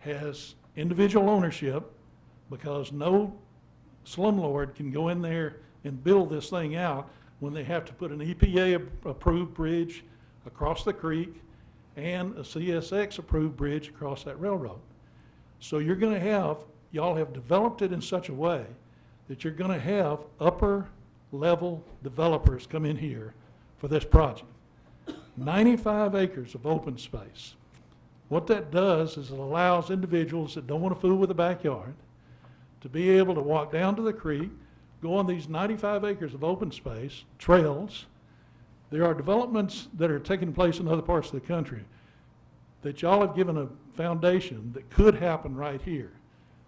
has individual ownership because no slumlord can go in there and build this thing out when they have to put an EPA-approved bridge across the creek and a CSX-approved bridge across that railroad. So you're going to have, y'all have developed it in such a way that you're going to have upper-level developers come in here for this project. 95 acres of open space. What that does is it allows individuals that don't want to fool with the backyard to be able to walk down to the creek, go on these 95 acres of open space, trails. There are developments that are taking place in other parts of the country that y'all have given a foundation that could happen right here.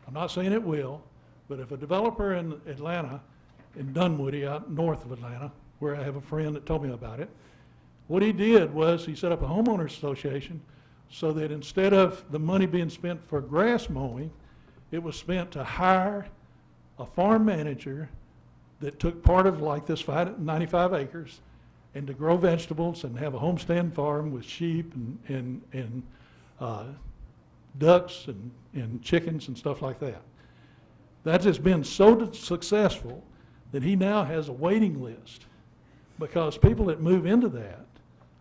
I'm not saying it will, but if a developer in Atlanta, in Dunwoody, out north of Atlanta, where I have a friend that told me about it, what he did was he set up a homeowners association so that instead of the money being spent for grass mowing, it was spent to hire a farm manager that took part of like this 95 acres and to grow vegetables and have a homestead farm with sheep and ducks and chickens and stuff like that. That has been so successful that he now has a waiting list because people that move into that,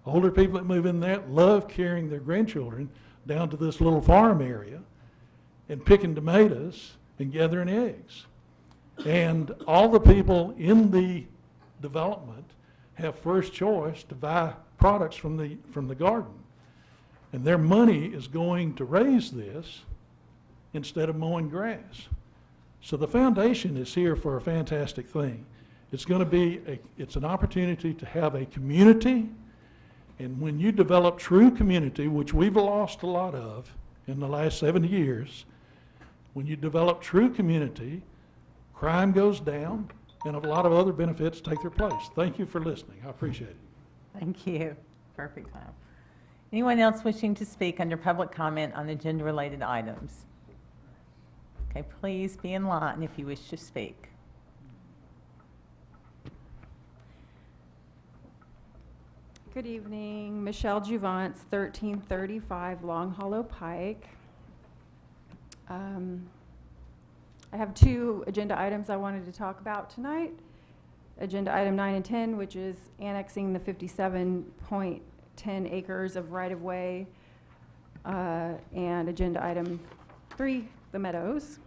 older people that move in there, love carrying their grandchildren down to this little farm area and picking tomatoes and gathering eggs. And all the people in the development have first choice to buy products from the garden. And their money is going to raise this instead of mowing grass. So the foundation is here for a fantastic thing. It's going to be it's an opportunity to have a community, and when you develop true community, which we've lost a lot of in the last 70 years, when you develop true community, crime goes down, and a lot of other benefits take their place. Thank you for listening. I appreciate it. Thank you. Perfect time. Anyone else wishing to speak under public comment on agenda-related items? Okay, please be in line if you wish to speak. Good evening, Michelle Juvance, 1335 Long Hollow Pike. I have two agenda items I wanted to talk about tonight. Agenda item 9 and 10, which is annexing the 57.10 acres of right-of-way, and agenda item 3, the meadows.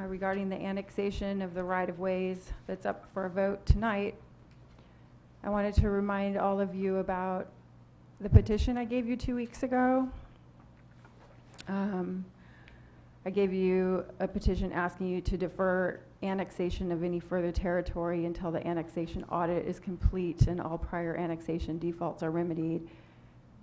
Regarding the annexation of the right-of-ways that's up for a vote tonight, I wanted to remind all of you about the petition I gave you 2 weeks ago. I gave you a petition asking you to defer annexation of any further territory until the annexation audit is complete and all prior annexation defaults are remedied.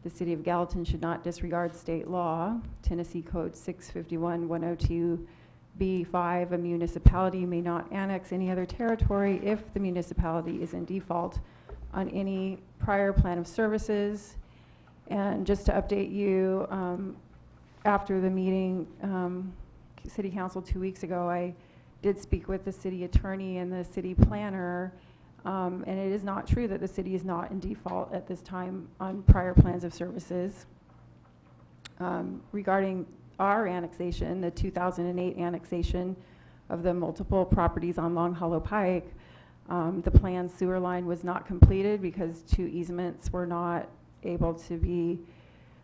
The City of Gallatin should not disregard state law, Tennessee Code 651-102B5. A municipality may not annex any other territory if the municipality is in default on any prior plan of services. And just to update you, after the meeting, City Council 2 weeks ago, I did speak with the city attorney and the city planner, and it is not true that the city is not in default at this time on prior plans of services. Regarding our annexation, the 2008 annexation of the multiple properties on Long Hollow Pike, the planned sewer line was not completed because 2 easements were not able to be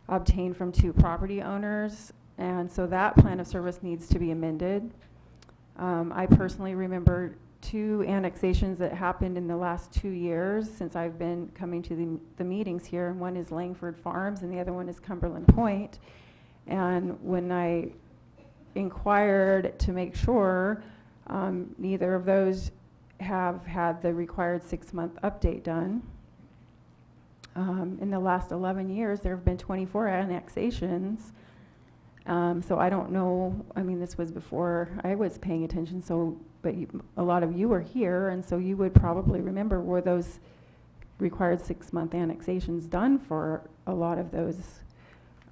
obtained from 2 property owners, and so that plan of service needs to be amended. I personally remember 2 annexations that happened in the last 2 years since I've been coming to the meetings here, and one is Langford Farms and the other one is Cumberland Point. And when I inquired to make sure, neither of those have had the required 6-month update done. In the last 11 years, there have been 24 annexations. So I don't know, I mean, this was before I was paying attention, so, but a lot of you were here, and so you would probably remember, were those required 6-month annexations done for a lot of those,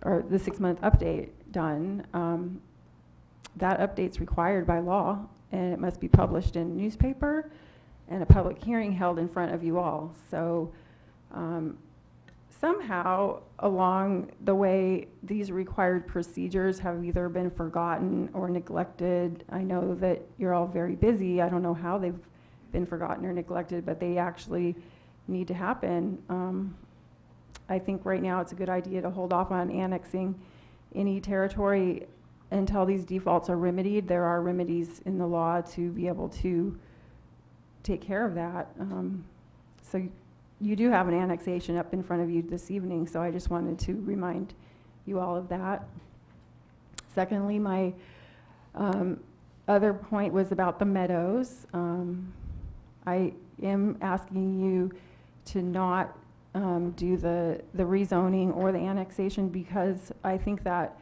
or the 6-month update done? That update's required by law, and it must be published in a newspaper and a public hearing held in front of you all. So somehow along the way, these required procedures have either been forgotten or neglected. I know that you're all very busy. I don't know how they've been forgotten or neglected, but they actually need to happen. I think right now it's a good idea to hold off on annexing any territory until these defaults are remedied. There are remedies in the law to be able to take care of that. So you do have an annexation up in front of you this evening, so I just wanted to remind you all of that. Secondly, my other point was about the meadows. I am asking you to not do the rezoning or the annexation, because I think that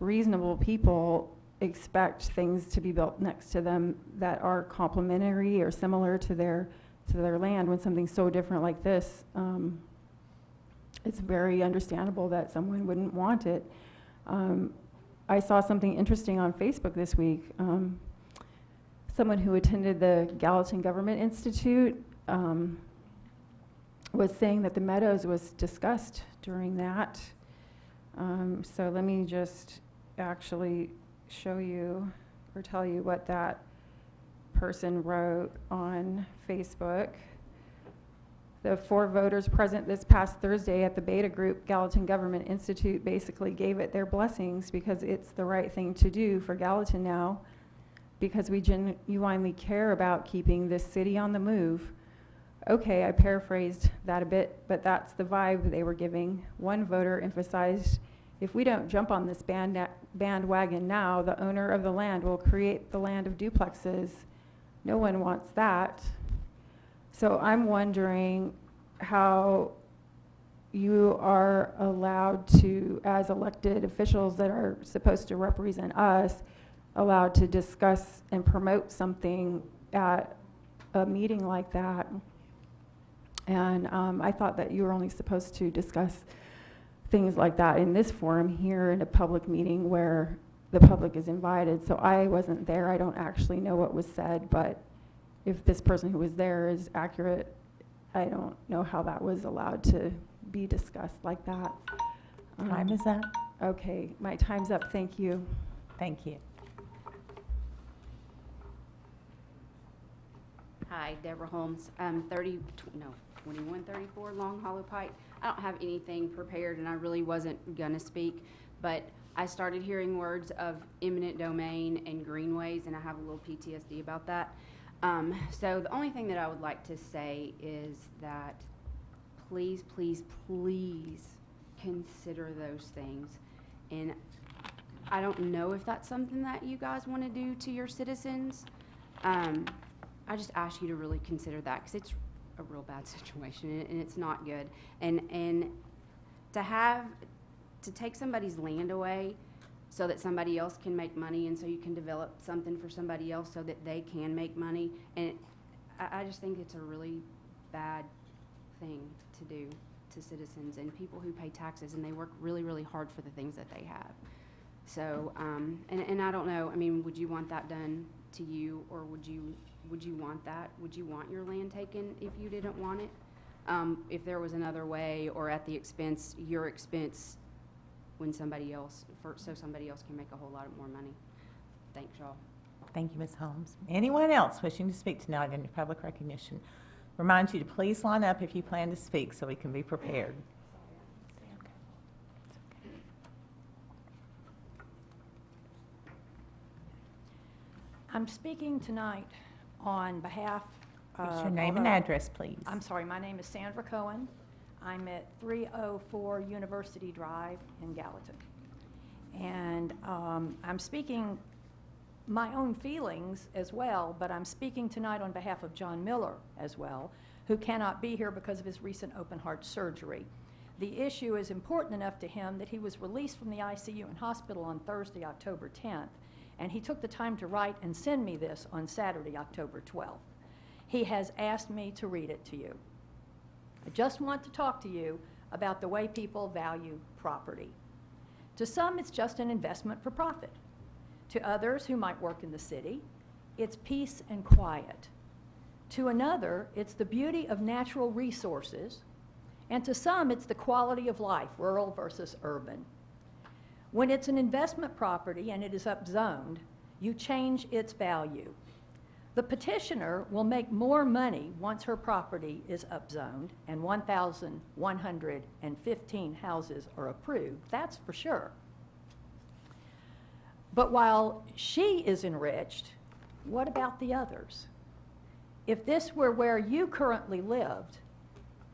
reasonable people expect things to be built next to them that are complementary or similar to their land. When something's so different like this, it's very understandable that someone wouldn't want it. I saw something interesting on Facebook this week. Someone who attended the Gallatin Government Institute was saying that the meadows was discussed during that. So let me just actually show you or tell you what that person wrote on Facebook. The 4 voters present this past Thursday at the beta group, Gallatin Government Institute, basically gave it their blessings because it's the right thing to do for Gallatin now, because we genuinely care about keeping this city on the move. Okay, I paraphrased that a bit, but that's the vibe they were giving. One voter emphasized, if we don't jump on this bandwagon now, the owner of the land will create the land of duplexes. No one wants that. So I'm wondering how you are allowed to, as elected officials that are supposed to represent us, allowed to discuss and promote something at a meeting like that. And I thought that you were only supposed to discuss things like that in this forum here in a public meeting where the public is invited. So I wasn't there. I don't actually know what was said, but if this person who was there is accurate, I don't know how that was allowed to be discussed like that. Time is up. Okay, my time's up. Thank you. Thank you. Hi, Deborah Holmes, 2134 Long Hollow Pike. I don't have anything prepared, and I really wasn't gonna speak, but I started hearing words of eminent domain and greenways, and I have a little PTSD about that. So the only thing that I would like to say is that please, please, please consider those things. And I don't know if that's something that you guys want to do to your citizens. I just ask you to really consider that, because it's a real bad situation and it's not good. And to take somebody's land away so that somebody else can make money, and so you can develop something for somebody else so that they can make money. And I just think it's a really bad thing to do to citizens and people who pay taxes, and they work really, really hard for the things that they have. So, and I don't know, I mean, would you want that done to you, or would you want that? Would you want your land taken if you didn't want it? If there was another way, or at the expense, your expense, when somebody else, so somebody else can make a whole lot more money. Thanks, y'all. Thank you, Ms. Holmes. Anyone else wishing to speak tonight in your public recognition? Remind you to please line up if you plan to speak so we can be prepared. I'm speaking tonight on behalf of... What's your name and address, please? I'm sorry, my name is Sandra Cohen. I'm at 304 University Drive in Gallatin. And I'm speaking my own feelings as well, but I'm speaking tonight on behalf of John Miller as well, who cannot be here because of his recent open heart surgery. The issue is important enough to him that he was released from the ICU and hospital on Thursday, October 10th, and he took the time to write and send me this on Saturday, October 12th. He has asked me to read it to you. I just want to talk to you about the way people value property. To some, it's just an investment for profit. To others who might work in the city, it's peace and quiet. To another, it's the beauty of natural resources. And to some, it's the quality of life, rural versus urban. When it's an investment property and it is upzoned, you change its value. The petitioner will make more money once her property is upzoned and 1,115 houses are approved, that's for sure. But while she is enriched, what about the others? If this were where you currently lived,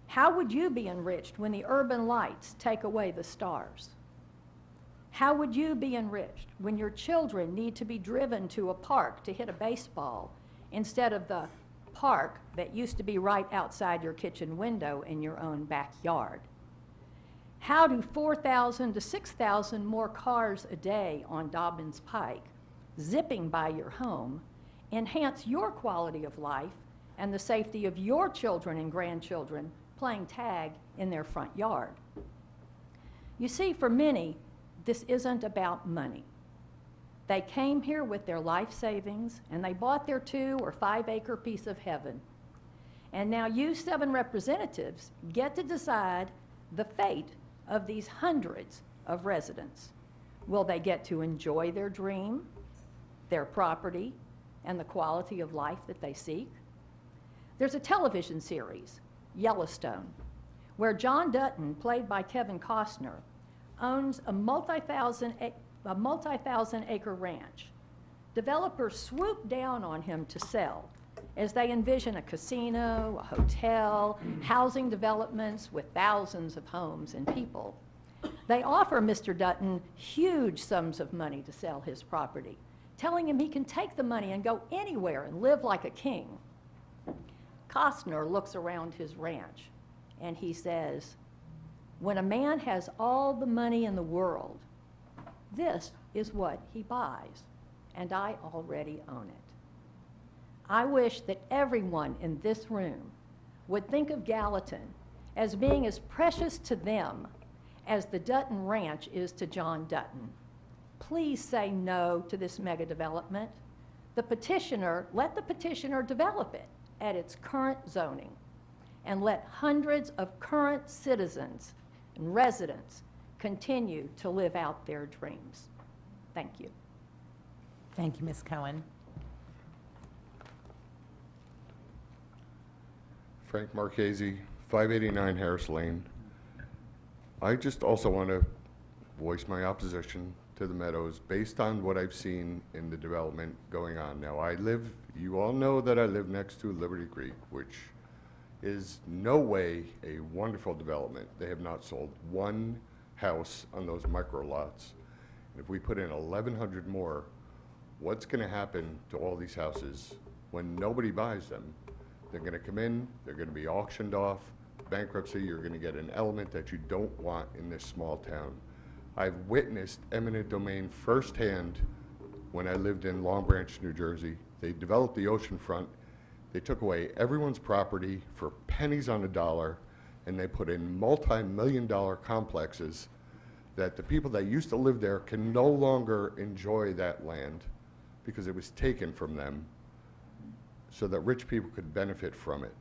how would you be enriched when the urban lights take away the stars? How would you be enriched when your children need to be driven to a park to hit a baseball instead of the park that used to be right outside your kitchen window in your own backyard? How do 4,000 to 6,000 more cars a day on Dobbins Pike, zipping by your home, enhance your quality of life and the safety of your children and grandchildren playing tag in their front yard? You see, for many, this isn't about money. They came here with their life savings, and they bought their 2 or 5 acre piece of heaven. And now you 7 representatives get to decide the fate of these hundreds of residents. Will they get to enjoy their dream, their property, and the quality of life that they seek? There's a television series Yellowstone, where John Dutton, played by Kevin Costner, owns a multi-thousand acre ranch. Developers swoop down on him to sell as they envision a casino, a hotel, housing developments with thousands of homes and people. They offer Mr. Dutton huge sums of money to sell his property, telling him he can take the money and go anywhere and live like a king. Costner looks around his ranch and he says, when a man has all the money in the world, this is what he buys, and I already own it. I wish that everyone in this room would think of Gallatin as being as precious to them as the Dutton Ranch is to John Dutton. Please say no to this mega development. Let the petitioner develop it at its current zoning, and let hundreds of current citizens and residents continue to live out their dreams. Thank you. Thank you, Ms. Cohen. Frank Marchese, 589 Harris Lane. I just also want to voice my opposition to the Meadows based on what I've seen in the development going on. Now, you all know that I live next to Liberty Creek, which is no way a wonderful development. They have not sold one house on those micro lots. And if we put in 1,100 more, what's going to happen to all these houses when nobody buys them? They're going to come in, they're going to be auctioned off, bankruptcy, you're going to get an element that you don't want in this small town. I've witnessed eminent domain firsthand when I lived in Long Branch, New Jersey. They developed the oceanfront. They took away everyone's property for pennies on the dollar, and they put in multi-million-dollar complexes that the people that used to live there can no longer enjoy that land because it was taken from them so that rich people could benefit from it.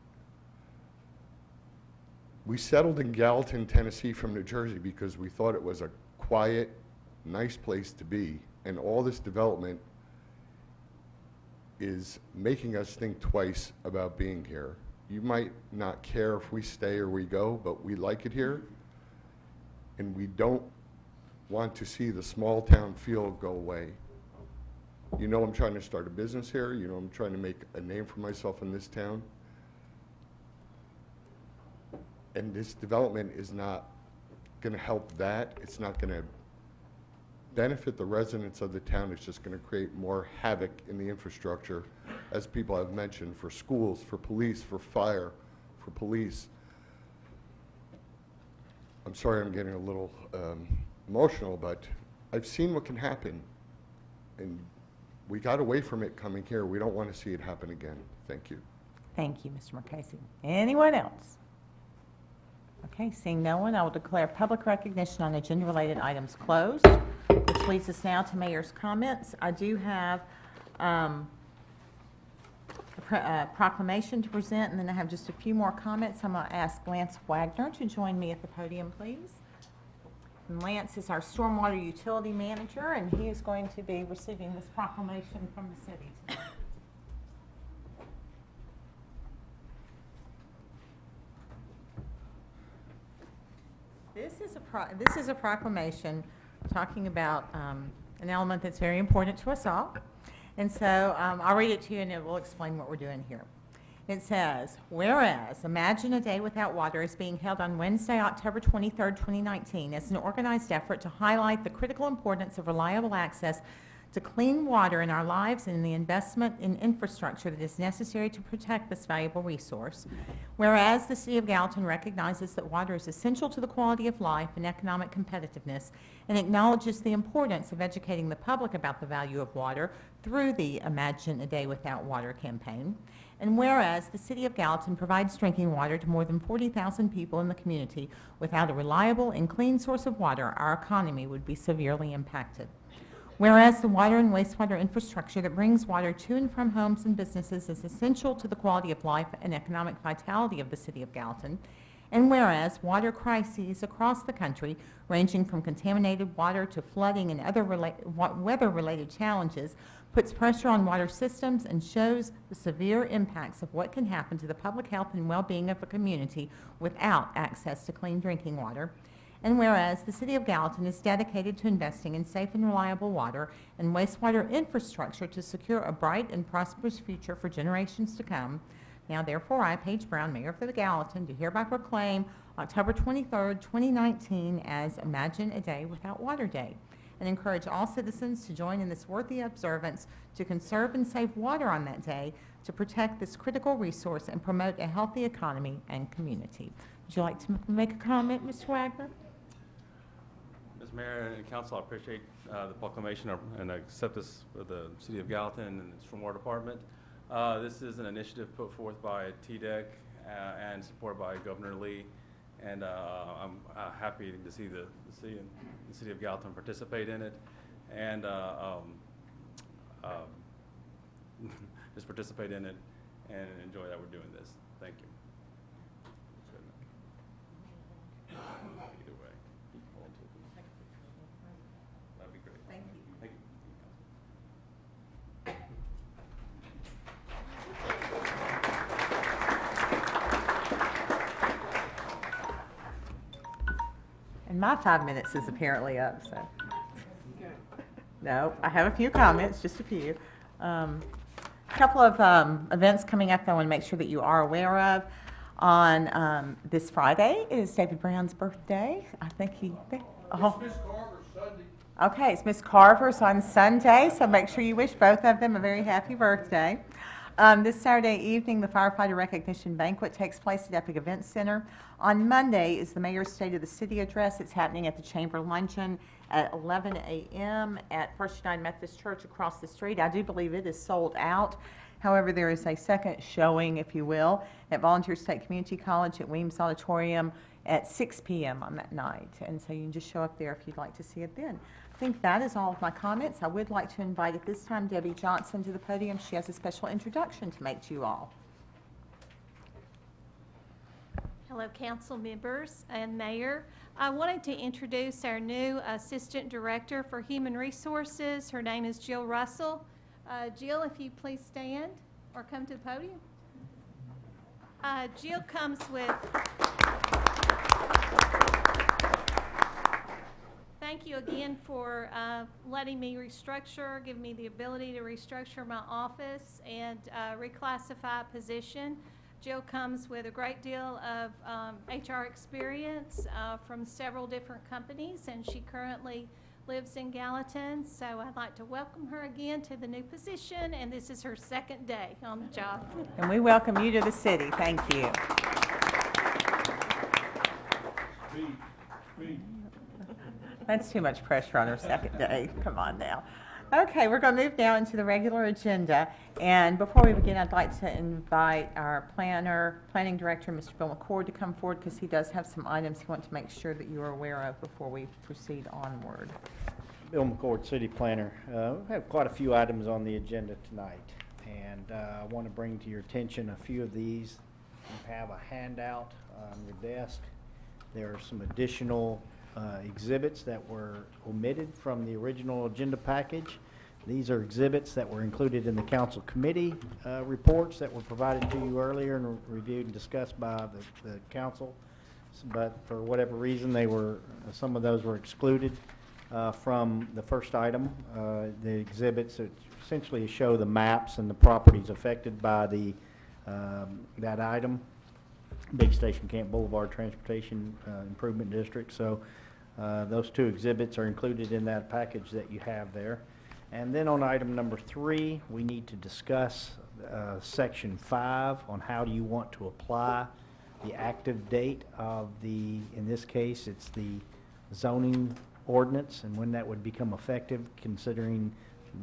We settled in Gallatin, Tennessee from New Jersey because we thought it was a quiet, nice place to be, and all this development is making us think twice about being here. You might not care if we stay or we go, but we like it here, and we don't want to see the small town feel go away. You know I'm trying to start a business here. You know I'm trying to make a name for myself in this town. And this development is not going to help that. It's not going to benefit the residents of the town. It's just going to create more havoc in the infrastructure, as people have mentioned, for schools, for police, for fire, for police. I'm sorry I'm getting a little emotional, but I've seen what can happen. And we got away from it coming here. We don't want to see it happen again. Thank you. Thank you, Mr. Marchese. Anyone else? Okay, seeing no one, I will declare public recognition on agenda-related items closed, which leads us now to mayor's comments. I do have a proclamation to present, and then I have just a few more comments. I'm going to ask Lance Wagner to join me at the podium, please. And Lance is our stormwater utility manager, and he is going to be receiving this proclamation from the city tonight. This is a proclamation talking about an element that's very important to us all. And so I'll read it to you and it will explain what we're doing here. It says, whereas Imagine a Day Without Water is being held on Wednesday, October 23rd, 2019 as an organized effort to highlight the critical importance of reliable access to clean water in our lives and in the investment in infrastructure that is necessary to protect this valuable resource. Whereas the City of Gallatin recognizes that water is essential to the quality of life and economic competitiveness and acknowledges the importance of educating the public about the value of water through the Imagine a Day Without Water campaign. And whereas the City of Gallatin provides drinking water to more than 40,000 people in the community, without a reliable and clean source of water, our economy would be severely impacted. Whereas the water and wastewater infrastructure that brings water to and from homes and businesses is essential to the quality of life and economic vitality of the City of Gallatin. And whereas water crises across the country, ranging from contaminated water to flooding and other weather-related challenges, puts pressure on water systems, and shows the severe impacts of what can happen to the public health and well-being of a community without access to clean drinking water. And whereas the City of Gallatin is dedicated to investing in safe and reliable water and wastewater infrastructure to secure a bright and prosperous future for generations to come, now therefore I, Paige Brown, Mayor of the Gallatin, do hereby proclaim October 23rd, 2019 as Imagine a Day Without Water Day, and encourage all citizens to join in this worthy observance to conserve and save water on that day, to protect this critical resource and promote a healthy economy and community. Would you like to make a comment, Mr. Wagner? Ms. Mayor and Council, I appreciate the proclamation and accept this for the City of Gallatin and its Stormwater Department. This is an initiative put forth by TDEC and supported by Governor Lee, and I'm happy to see the City of Gallatin participate in it, and just participate in it and enjoy that we're doing this. Thank you. Either way. That'd be great. Thank you. Thank you. And my 5 minutes is apparently up, so. No, I have a few comments, just a few. A couple of events coming up that I want to make sure that you are aware of. On this Friday is David Brown's birthday. I think he. Oh. It's Miss Carver's Sunday. Okay, it's Miss Carver's on Sunday, so make sure you wish both of them a very happy birthday. This Saturday evening, the Firefighter Recognition Banquet takes place at Epic Event Center. On Monday is the Mayor's State of the City Address. It's happening at the Chamber Luncheon at 11 a.m. at First United Methodist Church across the street. I do believe it is sold out. However, there is a second showing, if you will, at Volunteer State Community College at Weems Auditorium at 6 p.m. on that night. And so you can just show up there if you'd like to see it then. I think that is all of my comments. I would like to invite at this time Debbie Johnson to the podium. She has a special introduction to make to you all. Hello, council members and mayor. I wanted to introduce our new Assistant Director for Human Resources. Her name is Jill Russell. Jill, if you please stand or come to the podium. Jill comes with... Thank you again for letting me restructure, giving me the ability to restructure my office and reclassify a position. Jill comes with a great deal of HR experience from several different companies, and she currently lives in Gallatin. So I'd like to welcome her again to the new position, and this is her second day on the job. And we welcome you to the city. Thank you. That's too much pressure on her second day. Come on now. Okay, we're going to move now into the regular agenda. And before we begin, I'd like to invite our planning director, Mr. Bill McCord, to come forward because he does have some items he wants to make sure that you are aware of before we proceed onward. Bill McCord, City Planner. We have quite a few items on the agenda tonight, and I want to bring to your attention a few of these. You have a handout on your desk. There are some additional exhibits that were omitted from the original agenda package. These are exhibits that were included in the council committee reports that were provided to you earlier and reviewed and discussed by the council. But for whatever reason, some of those were excluded from the first item. The exhibits that essentially show the maps and the properties affected by that item. Big Station Camp Boulevard Transportation Improvement District. So those two exhibits are included in that package that you have there. And then on item number 3, we need to discuss section 5 on how do you want to apply the active date of in this case, it's the zoning ordinance and when that would become effective, considering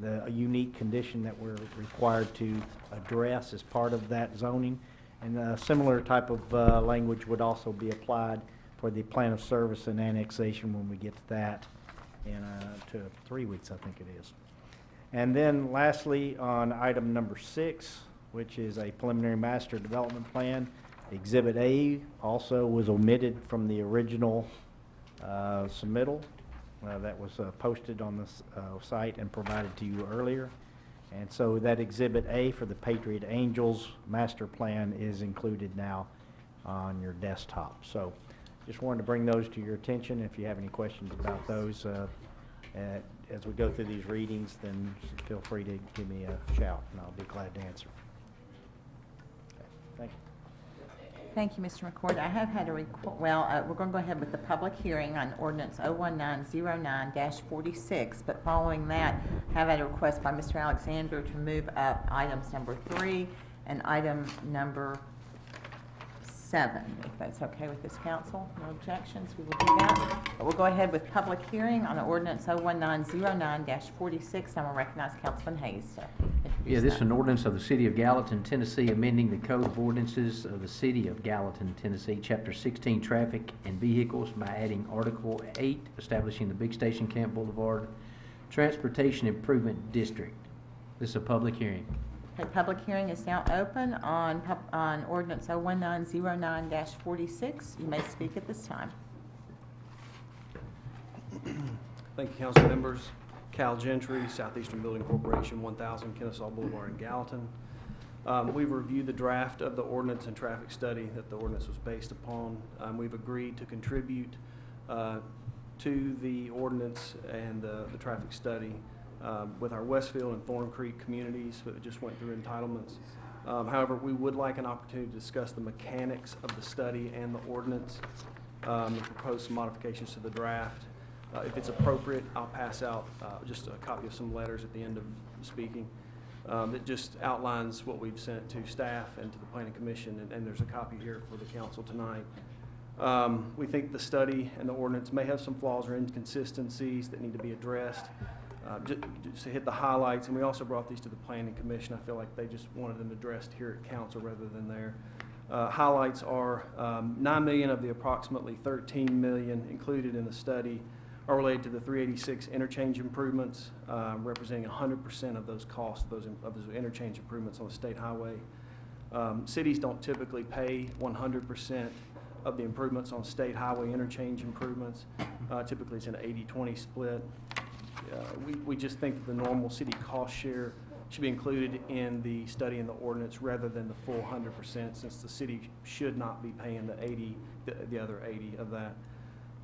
the unique condition that we're required to address as part of that zoning. And a similar type of language would also be applied for the plan of service and annexation when we get to that in 3 weeks, I think it is. And then lastly, on item number 6, which is a preliminary master development plan, Exhibit A also was omitted from the original submittal that was posted on the site and provided to you earlier. And so that Exhibit A for the Patriot Angels Master Plan is included now on your desktop. So just wanted to bring those to your attention. If you have any questions about those as we go through these readings, then feel free to give me a shout, and I'll be glad to answer. Okay, thank you. Thank you, Mr. McCord. I have had a we're going to go ahead with the public hearing on ordinance 01909-46, but following that, I have had a request by Mr. Alexander to move up items number 3 and item number 7, if that's okay with this council. No objections, we will do that. But we'll go ahead with public hearing on ordinance 01909-46. I'm going to recognize Councilman Hayes to introduce Yeah, this is that. an ordinance of the City of Gallatin, Tennessee, amending the Code of Ordinances of the City of Gallatin, Tennessee, Chapter 16, Traffic and Vehicles by adding Article 8, establishing the Big Station Camp Boulevard Transportation Improvement District. This is a public hearing. Okay, public hearing is now open on ordinance 01909-46. You may speak at this time. Thank you, council members. Cal Gentry, Southeastern Building Corporation, 1000 Kennesaw Boulevard in Gallatin. We've reviewed the draft of the ordinance and traffic study that the ordinance was based upon. We've agreed to contribute to the ordinance and the traffic study with our Westfield and Thorn Creek communities that just went through entitlements. However, we would like an opportunity to discuss the mechanics of the study and the ordinance and propose some modifications to the draft. If it's appropriate, I'll pass out just a copy of some letters at the end of speaking that just outlines what we've sent to staff and to the Planning Commission, and there's a copy here for the council tonight. We think the study and the ordinance may have some flaws or inconsistencies that need to be addressed. Just to hit the highlights, and we also brought these to the Planning Commission. I feel like they just wanted them addressed here at council rather than there. Highlights are $9 million of the approximately $13 million included in the study are related to the 386 interchange improvements, representing 100% of those costs of those interchange improvements on the state highway. Cities don't typically pay 100% of the improvements on state highway interchange improvements. Typically, it's an 80-20 split. We just think that the normal city cost share should be included in the study and the ordinance rather than the full 100%, since the city should not be paying the other 80 of that.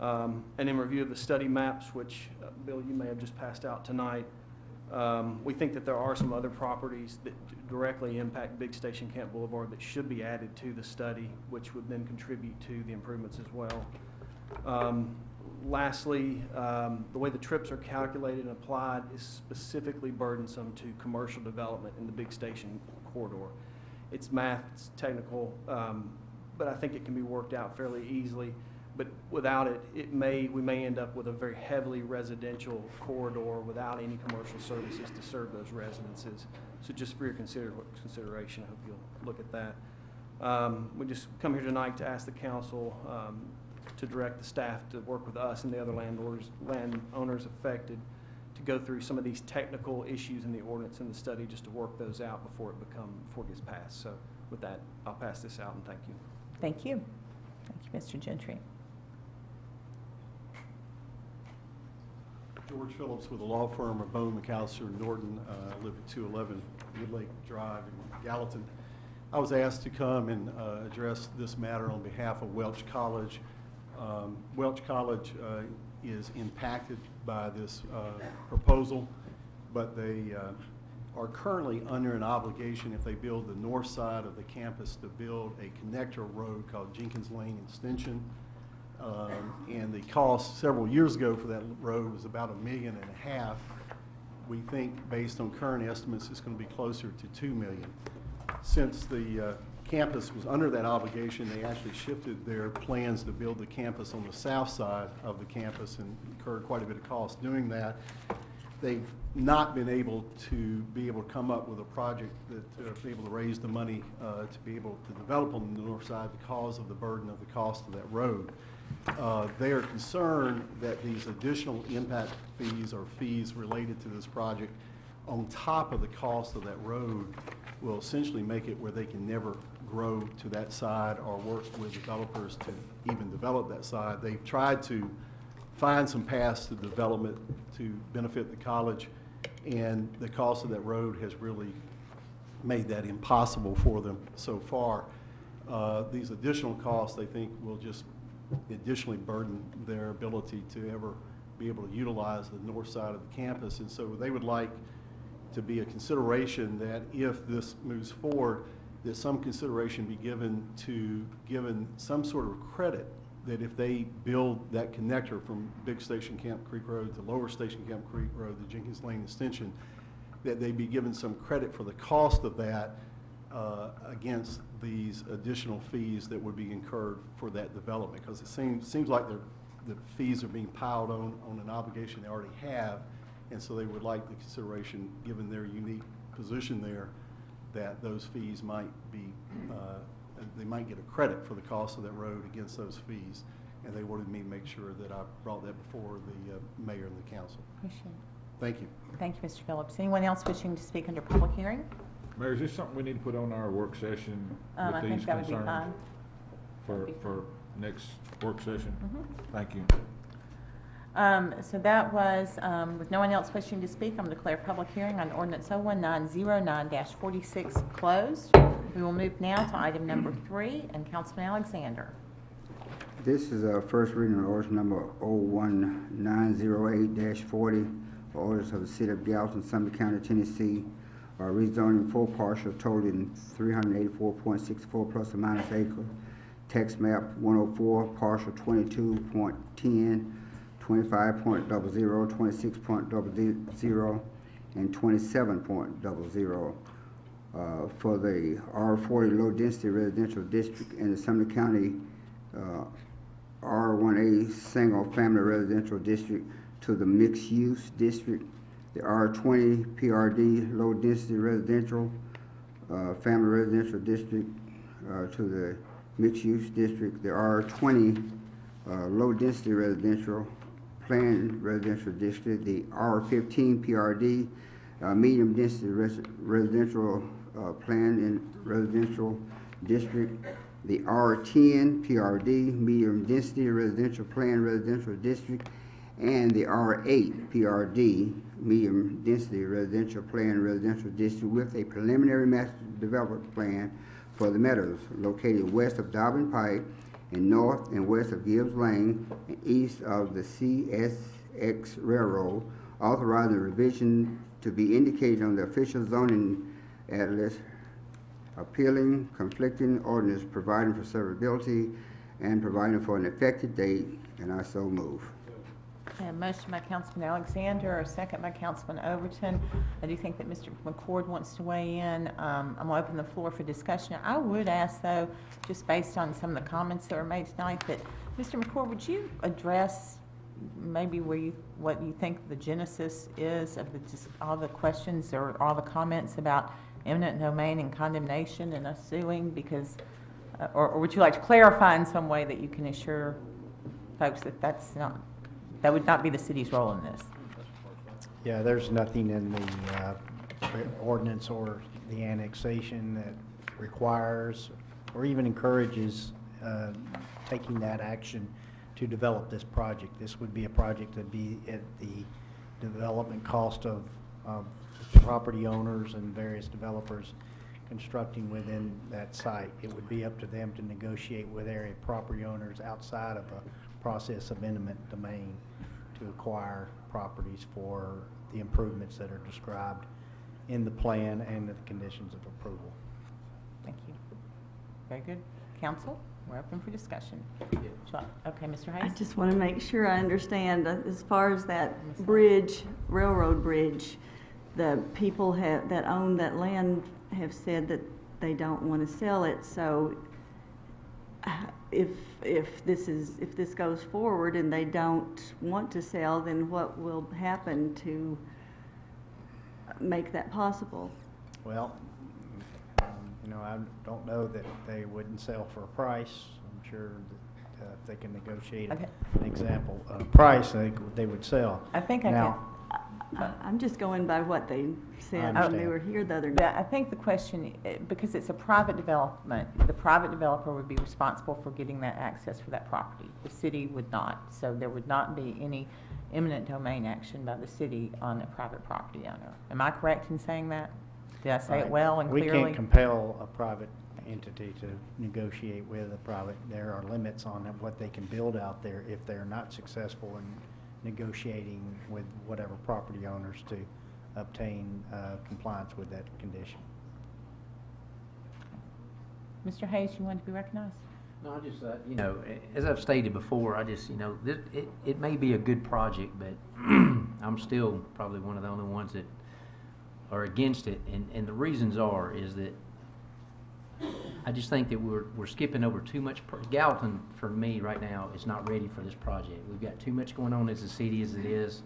And in review of the study maps, which Bill, you may have just passed out tonight, we think that there are some other properties that directly impact Big Station Camp Boulevard that should be added to the study, which would then contribute to the improvements as well. Lastly, the way the trips are calculated and applied is specifically burdensome to commercial development in the Big Station corridor. It's math, it's technical, but I think it can be worked out fairly easily. But without it, we may end up with a very heavily residential corridor without any commercial services to serve those residences. So just for your consideration, I hope you'll look at that. We just come here tonight to ask the council to direct the staff to work with us and the other landowners affected to go through some of these technical issues in the ordinance and the study, just to work those out before it gets passed. So with that, I'll pass this out, and thank you. Thank you. Thank you, Mr. Gentry. George Phillips with the law firm of Bone, McAllister, and Norton. I live at 211 Woodlake Drive in Gallatin. I was asked to come and address this matter on behalf of Welch College. Welch College is impacted by this proposal, but they are currently under an obligation, if they build the north side of the campus, to build a connector road called Jenkins Lane Extension. And the cost several years ago for that road was about $1.5 million. We think, based on current estimates, it's going to be closer to $2 million. Since the campus was under that obligation, they actually shifted their plans to build the campus on the south side of the campus and incurred quite a bit of cost doing that. They've not been able to come up with a project that be able to raise the money to be able to develop on the north side because of the burden of the cost of that road. They are concerned that these additional impact fees or fees related to this project on top of the cost of that road will essentially make it where they can never grow to that side or work with developers to even develop that side. They've tried to find some paths to development to benefit the college. and the cost of that road has really made that impossible for them so far. These additional costs, they think, will just additionally burden their ability to ever be able to utilize the north side of the campus. And so they would like to be a consideration that if this moves forward, that some consideration be given some sort of credit, that if they build that connector from Big Station Camp Creek Road to Lower Station Camp Creek Road, the Jenkins Lane extension, that they be given some credit for the cost of that against these additional fees that would be incurred for that development. Because it seems like the fees are being piled on an obligation they already have, and so they would like the consideration, given their unique position there, that those fees might be, they might get a credit for the cost of that road against those fees. And they wanted me to make sure that I brought that before the mayor and the council. Appreciate it. Thank you. Thank you, Mr. Phillips. Anyone else wishing to speak under public hearing? Mayor, is this something we need to put on our work session I with think these that would be concerns? fine. For next work session? Thank you. So that was, with no one else wishing to speak, I'm going to declare public hearing on ordinance 01909-46 closed. We will move now to item number 3, and Councilman Alexander. This is a first reading of ordinance number 01908-40, ordinance of the City of Gallatin, Sumner County, Tennessee, rezoning full partial totaling 384.64 plus or minus acre, text map 104, partial 22.10, 25.00, 26.00, and 27.00 for the R40 low density residential district in the Sumner County R1A single family residential district to the mixed use district, the R20 PRD low density residential family residential district to the mixed use district, the R20 low density residential planned residential district, the R15 PRD medium density residential planned and residential district, the R10 PRD medium density residential planned residential district, and the R8 PRD medium density residential planned residential district with a preliminary master development plan for the meadows located west of Dobbin Pike and north and west of Gibbs Lane and east of the CSX Railroad, authorizing revision to be indicated on the official zoning atlas, appealing conflicting ordinance, providing for severability, and providing for an effective date, and I so move. A motion by Councilman Alexander, a second by Councilman Overton. I do think that Mr. McCord wants to weigh in. I'm going to open the floor for discussion. I would ask, though, just based on some of the comments that were made tonight, that Mr. McCord, would you address maybe what you think the genesis is of just all the questions or all the comments about eminent domain and condemnation and us suing? Because, or would you like to clarify in some way that you can assure folks that that would not be the city's role in this? Yeah, there's nothing in the ordinance or the annexation that requires or even encourages taking that action to develop this project. This would be a project that'd be at the development cost of property owners and various developers constructing within that site. It would be up to them to negotiate with area property owners outside of a process of eminent domain to acquire properties for the improvements that are described in the plan and the conditions of approval. Thank you. Very good. Council, we're open for discussion. Okay, Mr. Hayes? I just want to make sure I understand, as far as that bridge, railroad bridge, the people that own that land have said that they don't want to sell it. So if this goes forward and they don't want to sell, then what will happen to make that possible? Well, I don't know that they wouldn't sell for a price. I'm sure that if they can negotiate an example price, they would sell. I think I'm just going by what they said when they understand. were here the other But night. I think the question, because it's a private development, the private developer would be responsible for getting that access for that property. The city would not. So there would not be any eminent domain action by the city on a private property owner. Am I correct in saying that? Did I say it Right. well and clearly? We can't compel a private entity to negotiate with a private. There are limits on what they can build out there if they're not successful in negotiating with whatever property owners to obtain compliance with that condition. Mr. Hayes, you want to be recognized? No, I just, you know, as I've stated before, I just, you know, it may be a good project, but I'm still probably one of the only ones that are against it. And the reasons is that I just think that we're skipping over too much. Gallatin, for me, right now, is not ready for this project. We've got too much going on as a city as it is.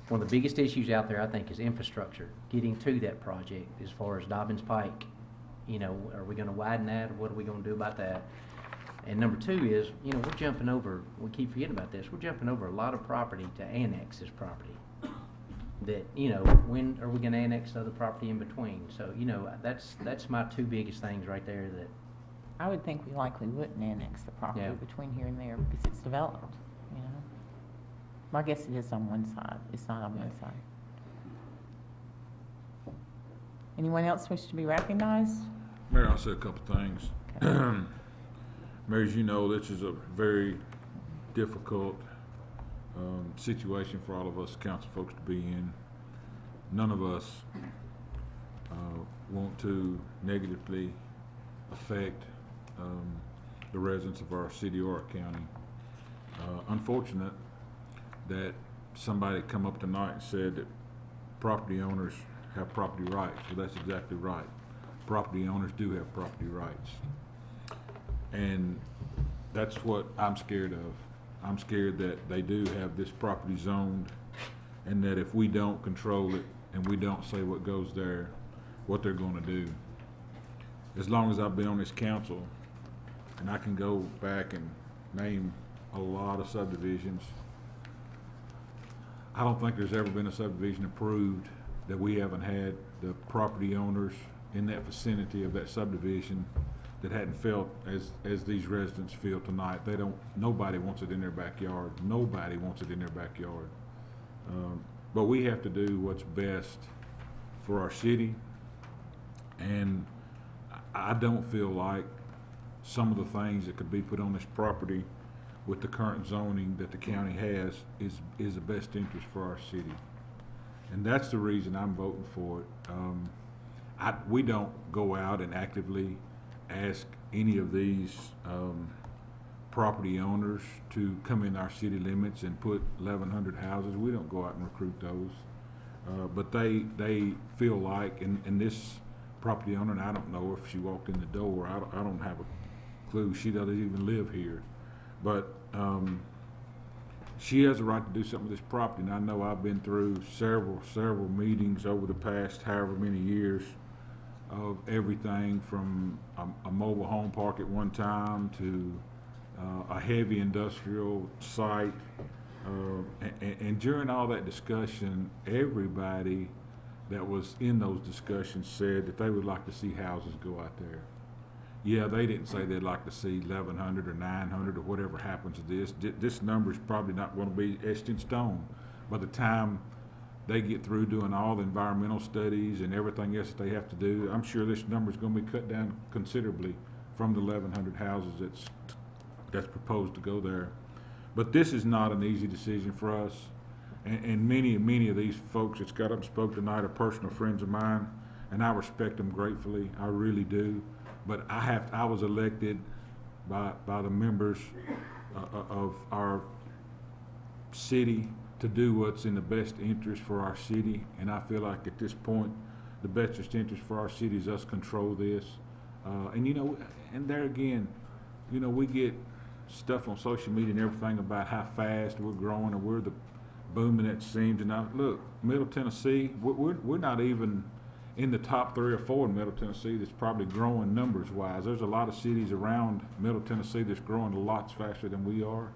One of the biggest issues out there, I think, is infrastructure, getting to that project as far as Dobbins Pike. You know, are we going to widen that, or what are we going to do about that? And number two is, you know, we're jumping over, we keep forgetting about this, we're jumping over a lot of property to annex this property. That, you know, when are we going to annex other property in between? So, you know, that's my two biggest things right there that. I would think we likely wouldn't annex the property Yeah. between here and there because it's developed, you know? Well, I guess it is on one side. It's not on one side. Anyone else wish to be recognized? Mayor, I'll say a couple things. Mayor, as you know, this is a very difficult situation for all of us council folks to be in. None of us want to negatively affect the residents of our city or our county. Unfortunate that somebody come up tonight and said that property owners have property rights. Well, that's exactly right. Property owners do have property rights. And that's what I'm scared of. I'm scared that they do have this property zoned, and that if we don't control it and we don't say what goes there, what they're gonna do. As long as I've been on this council, and I can go back and name a lot of subdivisions, I don't think there's ever been a subdivision approved that we haven't had the property owners in that vicinity of that subdivision that hadn't felt as these residents feel tonight. Nobody wants it in their backyard. Nobody wants it in their backyard. But we have to do what's best for our city. And I don't feel like some of the things that could be put on this property with the current zoning that the county has is the best interest for our city. And that's the reason I'm voting for it. We don't go out and actively ask any of these property owners to come in our city limits and put 1,100 houses. We don't go out and recruit those. But they feel like, and this property owner, and I don't know if she walked in the door, I don't have a clue. She doesn't even live here. But she has a right to do something with this property. And I know I've been through several meetings over the past however many years of everything from a mobile home park at one time to a heavy industrial site. And during all that discussion, everybody that was in those discussions said that they would like to see houses go out there. Yeah, they didn't say they'd like to see 1,100 or 900 or whatever happens to this. This number is probably not going to be etched in stone. By the time they get through doing all the environmental studies and everything else that they have to do, I'm sure this number is going to be cut down considerably from the 1,100 houses that's proposed to go there. But this is not an easy decision for us. And many of these folks that's got up and spoke tonight are personal friends of mine, and I respect them gratefully. I really do. But I was elected by the members of our city to do what's in the best interest for our city, and I feel like at this point, the best interest for our city is us control this. And you know, and there again, you know, we get stuff on social media and everything about how fast we're growing and we're the booming it seems. And look, Middle Tennessee, we're not even in the top 3 or 4 in Middle Tennessee that's probably growing numbers wise. There's a lot of cities around Middle Tennessee that's growing a lot faster than we are.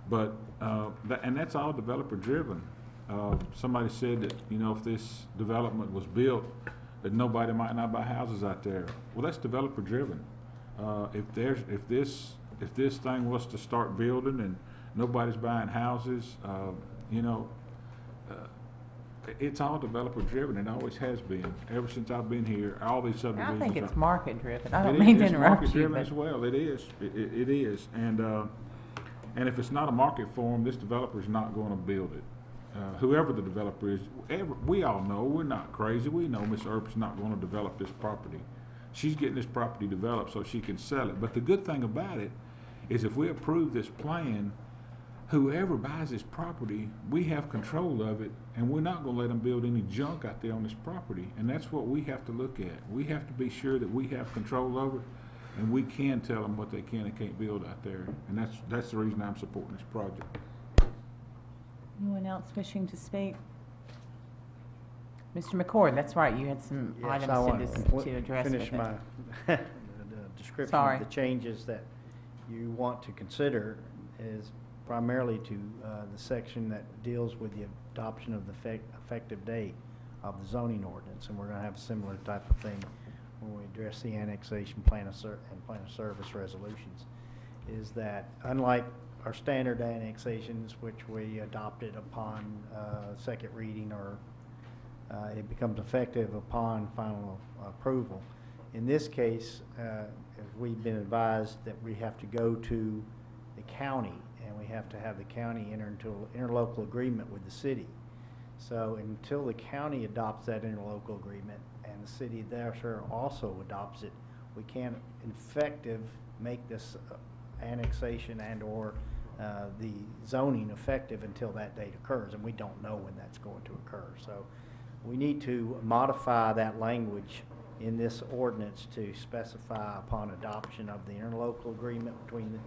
But and that's all developer driven. Somebody said that, you know, if this development was built, that nobody might not buy houses out there. Well, that's developer driven. If this thing was to start building and nobody's buying houses, you know, it's all developer driven. It always has been. Ever since I've been here, all these subdivisions. I think it's market driven. I It don't is- mean to it's interrupt market you, driven but as well. It is. It is. And if it's not a market for them, this developer's not going to build it. Whoever the developer is, we all know, we're not crazy. We know Miss Earp's not going to develop this property. She's getting this property developed so she can sell it. But the good thing about it is if we approve this plan, whoever buys this property, we have control of it, and we're not going to let them build any junk out there on this property. And that's what we have to look at. We have to be sure that we have control over it, and we can tell them what they can and can't build out there. And that's the reason I'm supporting this project. anyone else wishing to speak? Mr. McCord, that's right, you had some Yes, items I want to address with finish it. my the description Sorry. of the changes that you want to consider is primarily to the section that deals with the adoption of the effective date of the zoning ordinance, and we're going to have a similar type of thing when we address the annexation plan of plan of service resolutions. Is that unlike our standard annexations, which we adopted upon second reading or it becomes effective upon final approval. In this case, we've been advised that we have to go to the county, and we have to have the county enter into an interlocal agreement with the city. So until the county adopts that interlocal agreement and the city therefore also adopts it, we can't effective make this annexation and or the zoning effective until that date occurs, and we don't know when that's going to occur. So we need to modify that language in this ordinance to specify upon adoption of the interlocal agreement between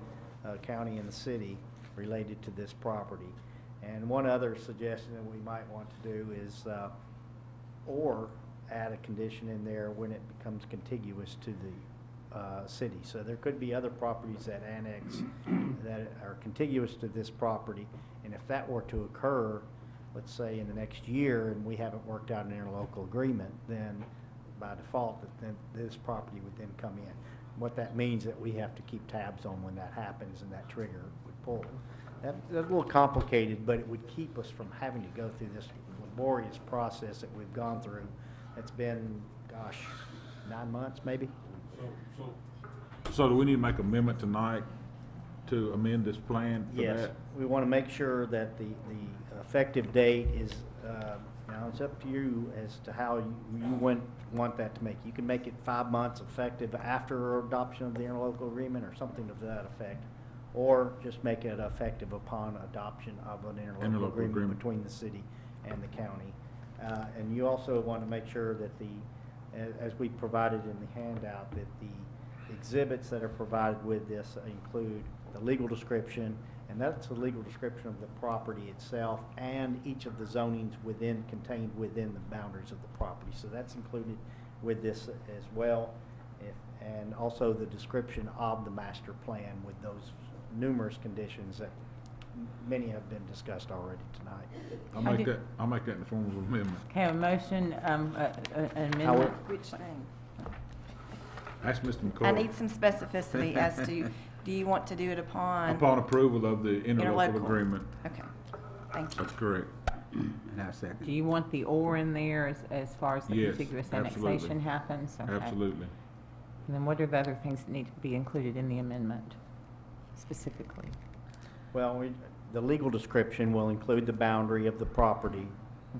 the county and the city related to this property. And one other suggestion that we might want to do is or add a condition in there when it becomes contiguous to the city. So there could be other properties that annex that are contiguous to this property, and if that were to occur, let's say in the next year, and we haven't worked out an interlocal agreement, then by default, then this property would then come in. What that means that we have to keep tabs on when that happens and that trigger would pull. That's a little complicated, but it would keep us from having to go through this laborious process that we've gone through. It's been, gosh, 9 months maybe? So do we need to make amendment tonight to amend this plan for Yes, that? we want to make sure that the effective date is, now it's up to you as to how you want that to make. You can make it 5 months effective after adoption of the interlocal agreement or something to that effect, or just make it effective upon adoption of an interlocal agreement between the city and the county. And you also want to make sure that as we provided in the handout, that the exhibits that are provided with this include the legal description, and that's the legal description of the property itself and each of the zonings contained within the boundaries of the property. So that's included with this as well. And also the description of the master plan with those numerous conditions that many have been discussed already tonight. I'll make that in the form of amendment. Okay, a motion, an amendment. Which thing? Ask Mr. McCord. I need some specificity as to, do you want to do it upon? Upon approval of the interlocal Interlocal. agreement. Okay, thank you. That's correct. And I second. Do you want the or in there as far as the Yes, contiguous absolutely. annexation happens? Okay. Absolutely. And then what are the other things that need to be included in the amendment specifically? Well, the legal description will include the boundary of the property.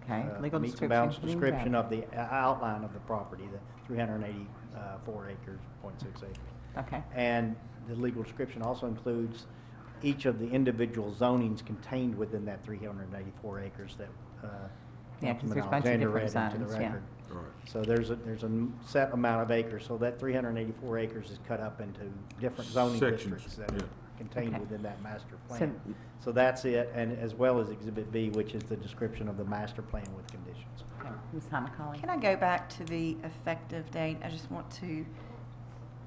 Okay, legal meets and description, bounds including description of the outline of the property, the 384 acres, 0.6 acres. Okay. And the legal description also includes each of the individual zonings contained within that 384 acres that Yeah, 'cause Councilman there's a bunch of Alexander different read into the zones, yeah. record. So there's a set amount of acres, so that 384 acres is cut up into different zoning Sections, districts that yeah. are contained Okay. within that master So- plan. So that's it, and as well as Exhibit B, which is the description of the master plan with conditions. Okay. Ms. Hamacali? Can I go back to the effective date? I just want to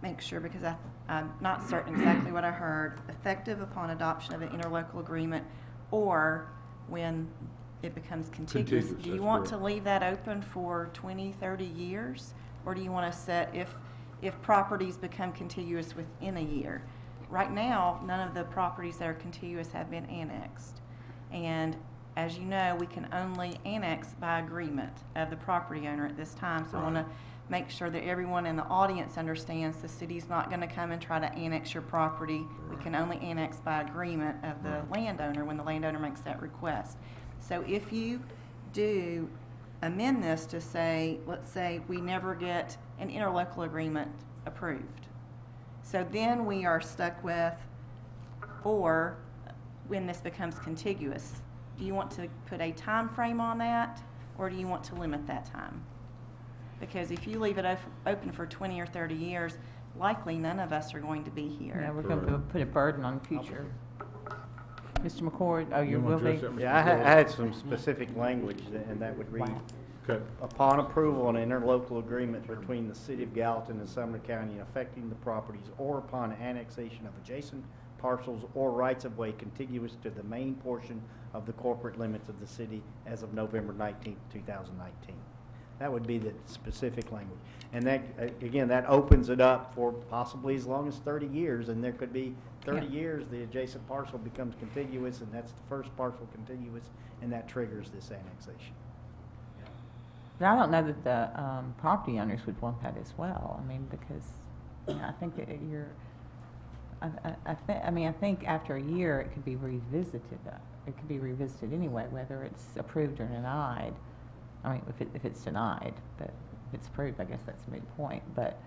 make sure, because I'm not certain exactly what I heard. Effective upon adoption of an interlocal agreement, or when it becomes contiguous. Contiguous, Do you that's want to correct. leave that open for 20, 30 years? Or do you want to set if properties become contiguous within a year? Right now, none of the properties that are contiguous have been annexed. And as you know, we can only annex by agreement of the property owner at this time. So I want to make sure that everyone in the audience understands the city's not going to come and try to annex your property. We can only annex by agreement of the landowner when the landowner makes that request. So if you do amend this to say, let's say we never get an interlocal agreement approved. So then we are stuck with, or when this becomes contiguous. Do you want to put a time frame on that, or do you want to limit that time? Because if you leave it open for 20 or 30 years, likely none of us are going to be here. Yeah, we're going to put a burden on future. Mr. McCord, oh, you will be? Yeah, I had some specific language, and that would read, Okay. upon approval on an interlocal agreement between the City of Gallatin and Sumner County affecting the properties, or upon annexation of adjacent parcels or rights-of-way contiguous to the main portion of the corporate limits of the city as of November 19th, 2019. That would be the specific language. And that, again, that opens it up for possibly as long as 30 years, and there could be 30 years, the adjacent parcel becomes contiguous, and that's the first parcel contiguous, and that triggers this annexation. But I don't know that the property owners would want that as well. I mean, because I think that you're, I think after a year it could be revisited. It could be revisited anyway, whether it's approved or denied. I mean, if it's denied, but if it's approved, I guess that's a moot point. But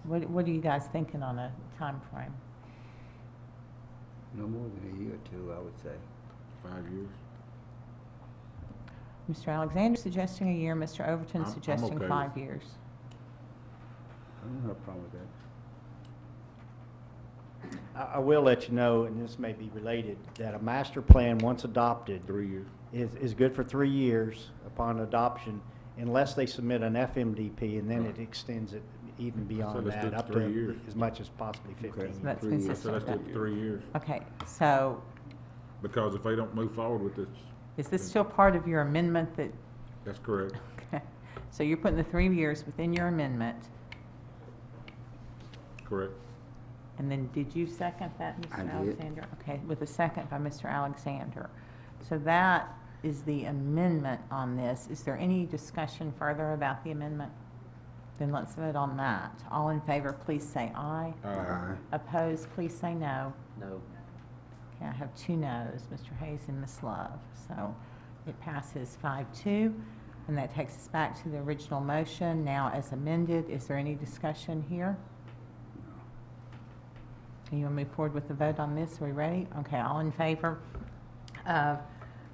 what are you guys thinking on a time frame? No more than a year or two, I would say. 5 years. Mr. Alexander suggesting a year, Mr. Overton I'm suggesting okay 5 years. I don't have a problem with that. I will let you know, and this may be related, that a master plan, once adopted, 3 years. is good for 3 years upon adoption, unless they submit an FMDP, and then it extends it even beyond let's do that, up 3 to years. as much as possibly 15 years. That's 3 years. So consistent let's with do that. 3 years. Okay, so Because if they don't move forward with this, is this still part of your amendment that, that's correct. okay. So you're putting the 3 years within your amendment, Correct. and then did you second that, I Mr. did. Alexander? Okay, with a second by Mr. Alexander. So that is the amendment on this. Is there any discussion further about the amendment? Then let's vote on that. All in favor, please say aye. Aye. Opposed, please say no. No. Okay, I have 2 noes, Mr. Hayes and Ms. Love. So it passes 5-2, and that takes us back to the original motion, now as amended. Is there any discussion here? You want to move forward with the vote on this? Are we ready? Okay, all in favor of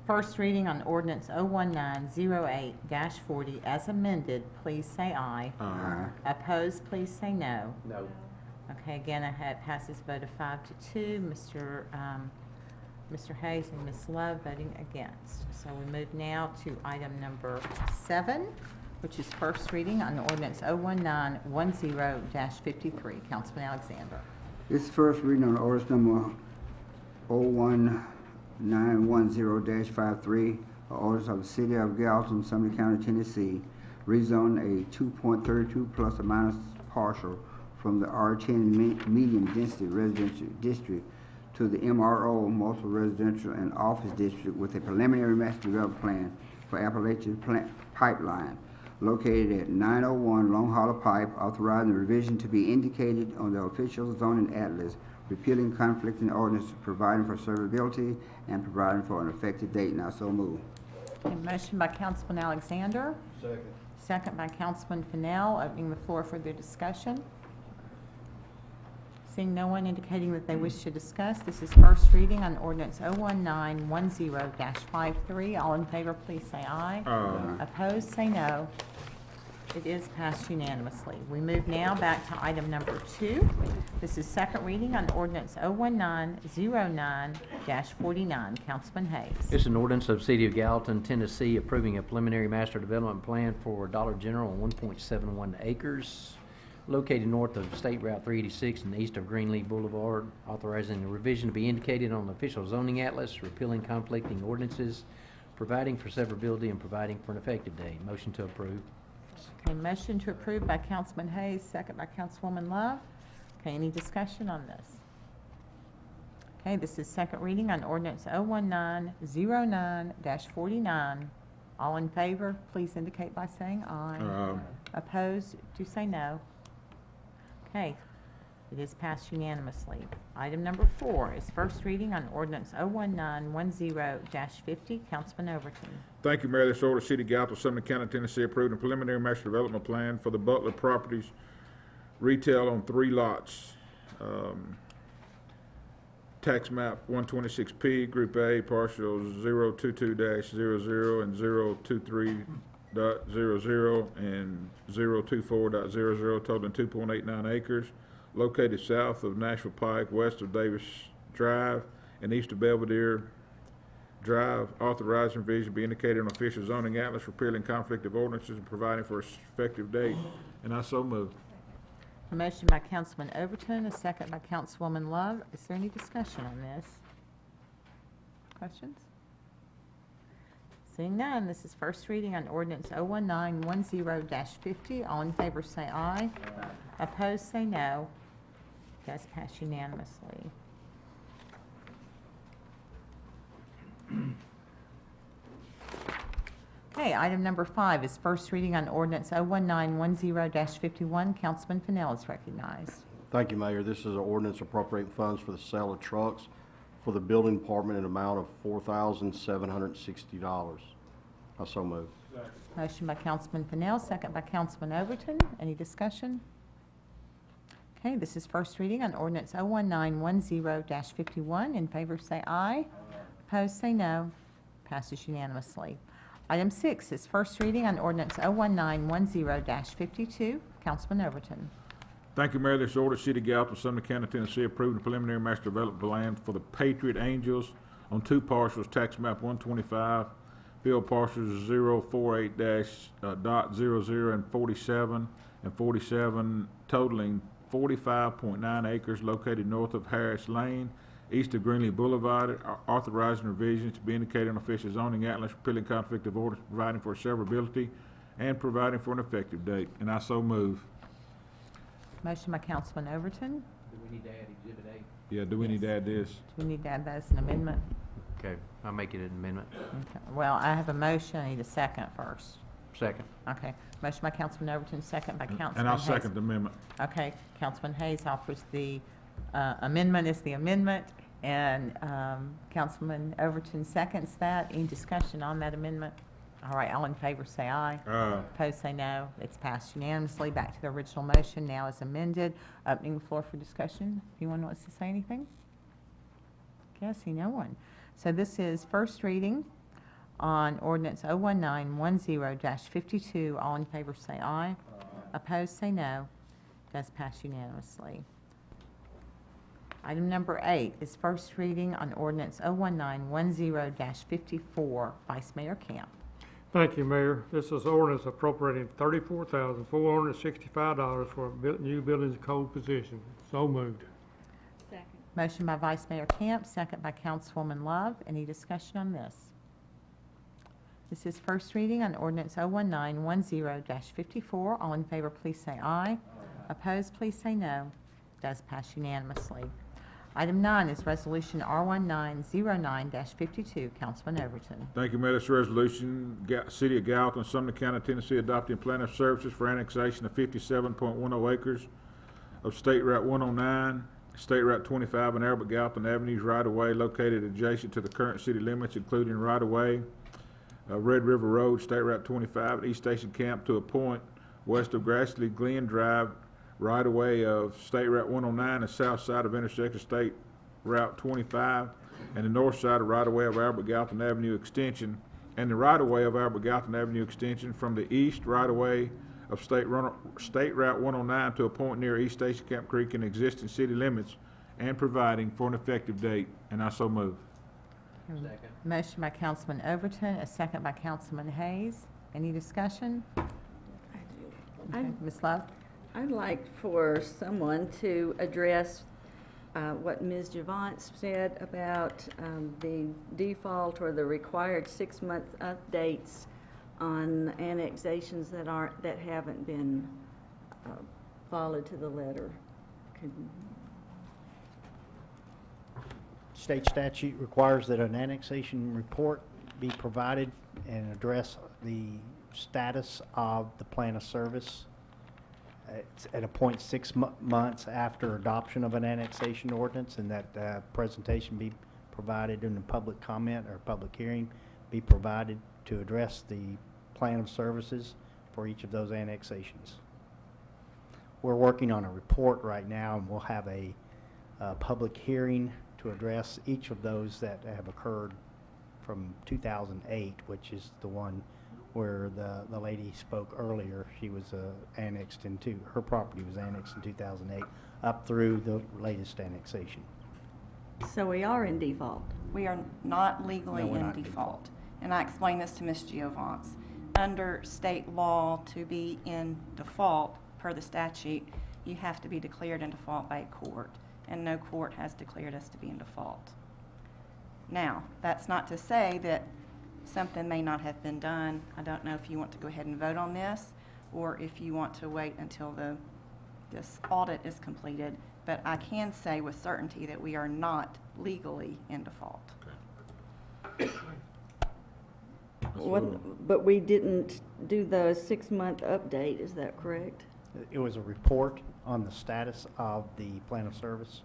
first reading on ordinance 01908-40 as amended, please say aye. Aye. Opposed, please say no. No. Okay, again, passes a vote of 5-2. Mr. Hayes and Ms. Love voting against. So we move now to item number 7, which is first reading on ordinance 01910-53. Councilman Alexander. This is first reading on ordinance number 01910-53, ordinance of the City of Gallatin, Sumner County, Tennessee, rezone a 2.32 plus or minus partial from the R10 medium density residential district to the MRO multiple residential and office district with a preliminary master development plan for Appalachian Pipeline located at 901 Long Hollow Pipe, authorizing the revision to be indicated on the official zoning atlas, repealing conflicting ordinances, providing for servability, and providing for an effective date. Now so move. Okay, motion by Councilman Alexander. Second. Second by Councilman Fennell. Opening the floor for their discussion. Seeing no one indicating that they wish to discuss, this is first reading on ordinance 01910-53. All in favor, please say aye. Aye. Opposed, say no. It is passed unanimously. We move now back to item number 2. This is second reading on ordinance 01909-49. Councilman Hayes. This is an ordinance of City of Gallatin, Tennessee, approving a preliminary master development plan for Dollar General on 1.71 acres located north of State Route 386 and east of Greenleaf Boulevard, authorizing the revision to be indicated on the official zoning atlas, repealing conflicting ordinances, providing for severability and providing for an effective date. Motion to approve. Okay, motion to approve by Councilman Hayes, second by Councilwoman Love. Okay, any discussion on this? Okay, this is second reading on ordinance 01909-49. All in favor, please indicate by saying aye. Opposed, do say no. Okay, it is passed unanimously. Item number 4 is first reading on ordinance 01910-50. Councilman Overton. Thank you, Mayor. This order, City of Gallatin, Sumner County, Tennessee, approved a preliminary master development plan for the Butler Properties retail on 3 lots. Tax map 126P, Group A, partial 022-00 and 023.00 and 024.00, totaling 2.89 acres, located south of Nashville Pike, west of Davis Drive, and east of Belvedere Drive. Authorized revision be indicated on official zoning atlas, repealing conflict of ordinances and providing for a effective date. And I so move. A motion by Councilman Overton, a second by Councilwoman Love. Is there any discussion on this? Questions? Seeing none, this is first reading on ordinance 01910-50. All in favor say aye. Opposed say no. Does pass unanimously. Okay, item number 5 is first reading on ordinance 01910-51. Councilman Fennell is recognized. Thank you, Mayor. This is an ordinance appropriating funds for the sale of trucks for the building department in an amount of $4,760. I so move. Motion by Councilman Fennell, second by Councilman Overton. Any discussion? Okay, this is first reading on ordinance 01910-51. In favor say aye. Opposed say no. Passes unanimously. Item 6 is first reading on ordinance 01910-52. Councilman Overton. Thank you, Mayor. This order, City of Gallatin, Sumner County, Tennessee, approved a preliminary master development plan for the Patriot Angels on 2 parcels, tax map 125, field parcels 048-.00 and 47, totaling 45.9 acres, located north of Harris Lane, east of Greenlee Boulevard, authorizing revisions to be indicated on official zoning atlas, repealing conflict of orders, providing for severability, and providing for an effective date. And I so move. Motion by Councilman Overton. Do we need to add Exhibit A? Yeah, do we need to add this? Do we need to add that as an amendment? Okay, I'll make it an amendment. Okay. Well, I have a motion. I need a second first. Second. Okay. Motion by Councilman Overton, second by Councilman And I'll Hayes. second the amendment. Okay. Councilman Hayes offers the amendment is the amendment, and Councilman Overton seconds that. Any discussion on that amendment? All right, all in favor say aye. Opposed say no. It's passed unanimously. Back to the original motion now as amended. Opening the floor for discussion. If anyone wants to say anything? Okay, I see no one. So this is first reading on ordinance 01910-52. All in favor say aye. Opposed say no. Does pass unanimously. Item number 8 is first reading on ordinance 01910-54. Vice Mayor Camp. Thank you, Mayor. This is ordinance appropriating $34,465 for a new buildings code position. So moved. Second. Motion by Vice Mayor Camp, second by Councilwoman Love. Any discussion on this? This is first reading on ordinance 01910-54. All in favor, please say aye. Opposed, please say no. Does pass unanimously. Item 9 is resolution R1909-52. Councilman Overton. Thank you, Mayor. This resolution, City of Gallatin, Sumner County, Tennessee, adopting plan of services for annexation of 57.10 acres of State Route 109, State Route 25, and Albert Gallatin Avenues right-of-way located adjacent to the current city limits, including right-of-way, Red River Road, State Route 25, at East Station Camp to a point west of Grassley Glen Drive, right-of-way of State Route 109, the south side of intersection State Route 25, and the north side of right-of-way of Albert Gallatin Avenue Extension, and the right-of-way of Albert Gallatin Avenue Extension from the east right-of-way of State Route 109 to a point near East Station Camp Creek in existing city limits, and providing for an effective date. And I so move. Second. Motion by Councilman Overton, a second by Councilman Hayes. Any discussion? Okay. Ms. Love? I'd like for someone to address what Ms. Javance said about the default or the required 6-month updates on annexations that haven't been followed to the letter. State statute requires that an annexation report be provided and address the status of the plan of service. It's at a point 6 months after adoption of an annexation ordinance, and that presentation be provided in a public comment or public hearing be provided to address the plan of services for each of those annexations. We're working on a report right now, and we'll have a public hearing to address each of those that have occurred from 2008, which is the one where the lady spoke earlier. She was annexed into, her property was annexed in 2008, up through the latest annexation. So we are in default. We are not legally No, we're in not in default. And I explained this to Ms. Giovance. Under state law, to be in default per the statute, you have to be declared in default by a court, and no court has declared us to be in default. Now, that's not to say that something may not have been done. I don't know if you want to go ahead and vote on this, or if you want to wait until this audit is completed, but I can say with certainty that we are not legally in default. But we didn't do the 6-month update, is that correct? It was a report on the status of the plan of service.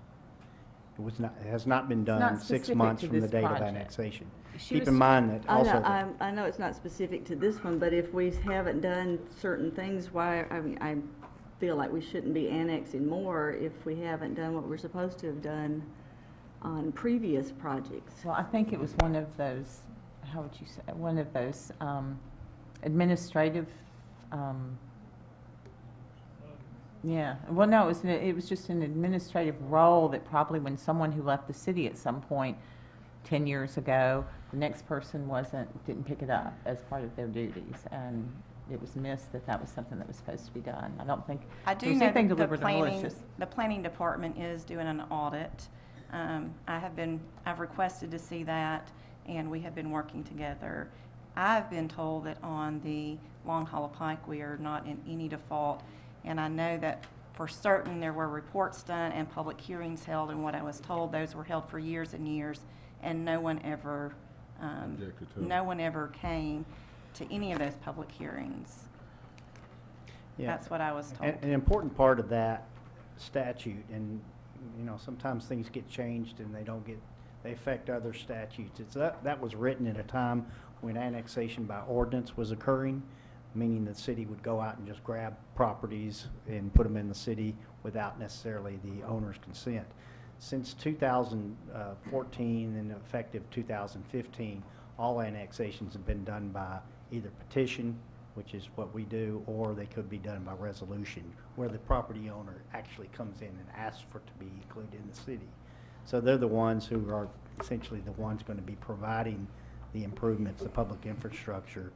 It has not been done not 6 specific months to from the this date of project. annexation. She Keep was- in mind that also. I know it's not specific to this one, but if we haven't done certain things, I feel like we shouldn't be annexing more if we haven't done what we're supposed to have done on previous projects. Well, I think it was one of those, how would you say, one of those administrative, yeah. Well, no, it was just an administrative role that probably when someone who left the city at some point 10 years ago, the next person didn't pick it up as part of their duties. And it was missed that was something that was supposed to be done. I don't think I do there was know anything that deliberate or malicious. the planning department is doing an audit. I've requested to see that, and we have been working together. I've been told that on the Long Hollow Pike, we are not in any default, and I know that for certain there were reports done and public hearings held, and what I was told, those were held for years and years, and no one ever came to any of those public hearings. Yeah. That's what I was told. An important part of that statute, and sometimes things get changed and they affect other statutes. That was written at a time when annexation by ordinance was occurring, meaning the city would go out and just grab properties and put them in the city without necessarily the owner's consent. Since 2014 and effective 2015, all annexations have been done by either petition, which is what we do, or they could be done by resolution, where the property owner actually comes in and asks for it to be included in the city. So they're the ones who are essentially the ones going to be providing the improvements, the public infrastructure.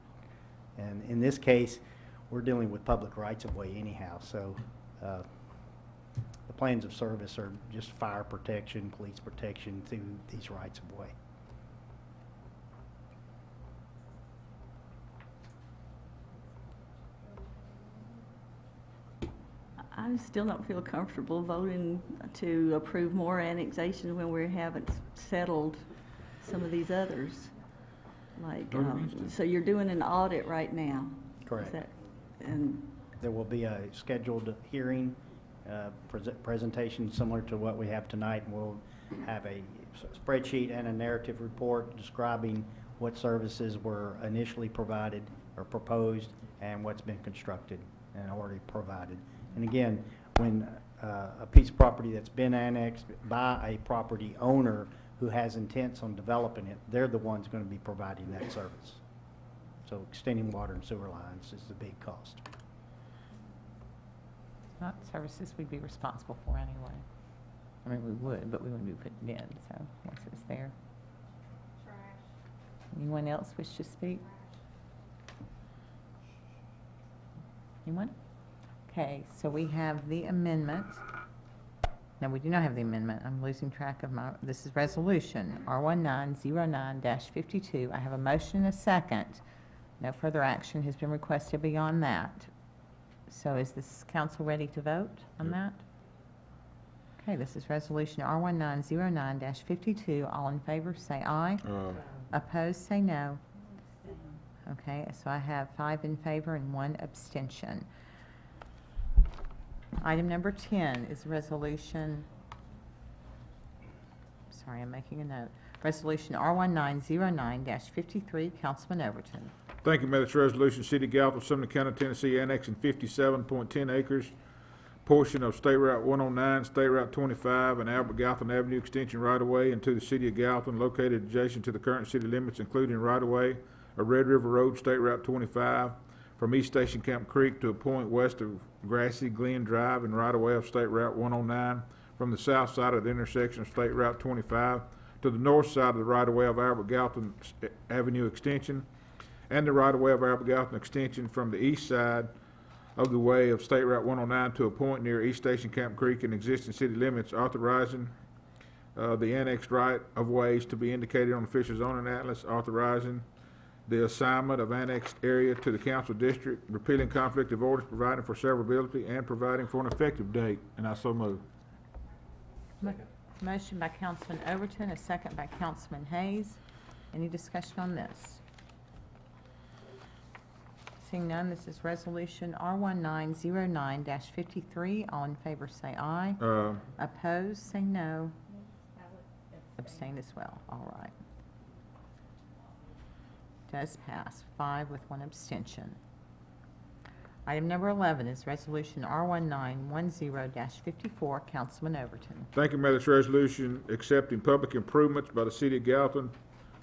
And in this case, we're dealing with public rights-of-way anyhow, so the plans of service are just fire protection, police protection through these rights-of-way. I still don't feel comfortable voting to approve more annexations when we haven't settled some of these others. Like, so you're doing an audit right now? Correct. Is that, and There will be a scheduled hearing, presentation similar to what we have tonight, and we'll have a spreadsheet and a narrative report describing what services were initially provided or proposed and what's been constructed and already provided. And again, when a piece of property that's been annexed by a property owner who has intents on developing it, they're the ones going to be providing that service. So extending water and sewer lines is the big cost. Not services we'd be responsible for anyway. I mean, we would, but we wouldn't be putting it in, so once it's there. Anyone else wish to speak? Anyone? Okay, so we have the amendment. No, we do not have the amendment. I'm losing track of my, this is resolution R1909-52. I have a motion and a second. No further action has been requested beyond that. So is this council ready to vote on Yep. that? Okay, this is resolution R1909-52. All in favor, say aye. Opposed, say no. Okay, so I have 5 in favor and 1 abstention. Item number 10 is resolution, sorry, I'm making a note. Resolution R1909-53, Councilman Overton. Thank you, Madam Chair. Resolution, City of Gallatin, Sumner County, Tennessee, annexing 57.10 acres, portion of State Route 109, State Route 25, and Albert Gallatin Avenue Extension right-of-way into the City of Gallatin, located adjacent to the current city limits, including right-of-way of Red River Road, State Route 25, from East Station Camp Creek to a point west of Grassy Glen Drive, and right-of-way of State Route 109, from the south side of the intersection of State Route 25 to the north side of the right-of-way of Albert Gallatin Avenue Extension, and the right-of-way of Albert Gallatin Extension from the east side of the way of State Route 109 to a point near East Station Camp Creek and existing city limits, authorizing the annexed right-of-ways to be indicated on official zoning atlas, authorizing the assignment of annexed area to the council district, repealing conflict of orders, providing for severability, and providing for an effective date. And I so move. Motion by Councilman Overton, a second by Councilman Hayes. Any discussion on this? Seeing none, this is resolution R1909-53. All in favor say aye. Opposed, say no. Abstain as well. All right. Does pass, 5 with 1 abstention. Item number 11 is resolution R1910-54, Councilman Overton. Thank you, Madam Chair. Resolution accepting public improvements by the City of Gallatin,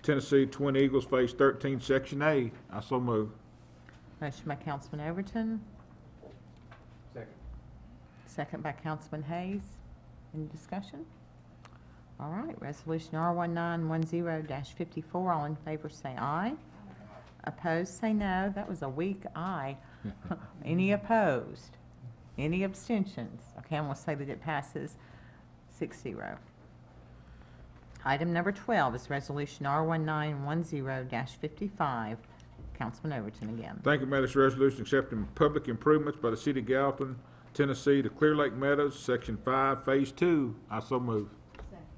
Tennessee, Twin Eagles, Phase 13, Section A. I so move. Motion by Councilman Overton, Second. second by Councilman Hayes. Any discussion? All right, resolution R1910-54, all in favor say aye. Opposed, say no. That was a weak aye. Any opposed? Any abstentions? Okay, I'm going to say that it passes 6-0. Item number 12 is resolution R1910-55. Councilman Overton again. Thank you, Madam Chair. Resolution accepting public improvements by the City of Gallatin, Tennessee, to Clear Lake Meadows, Section 5, Phase 2. I so move.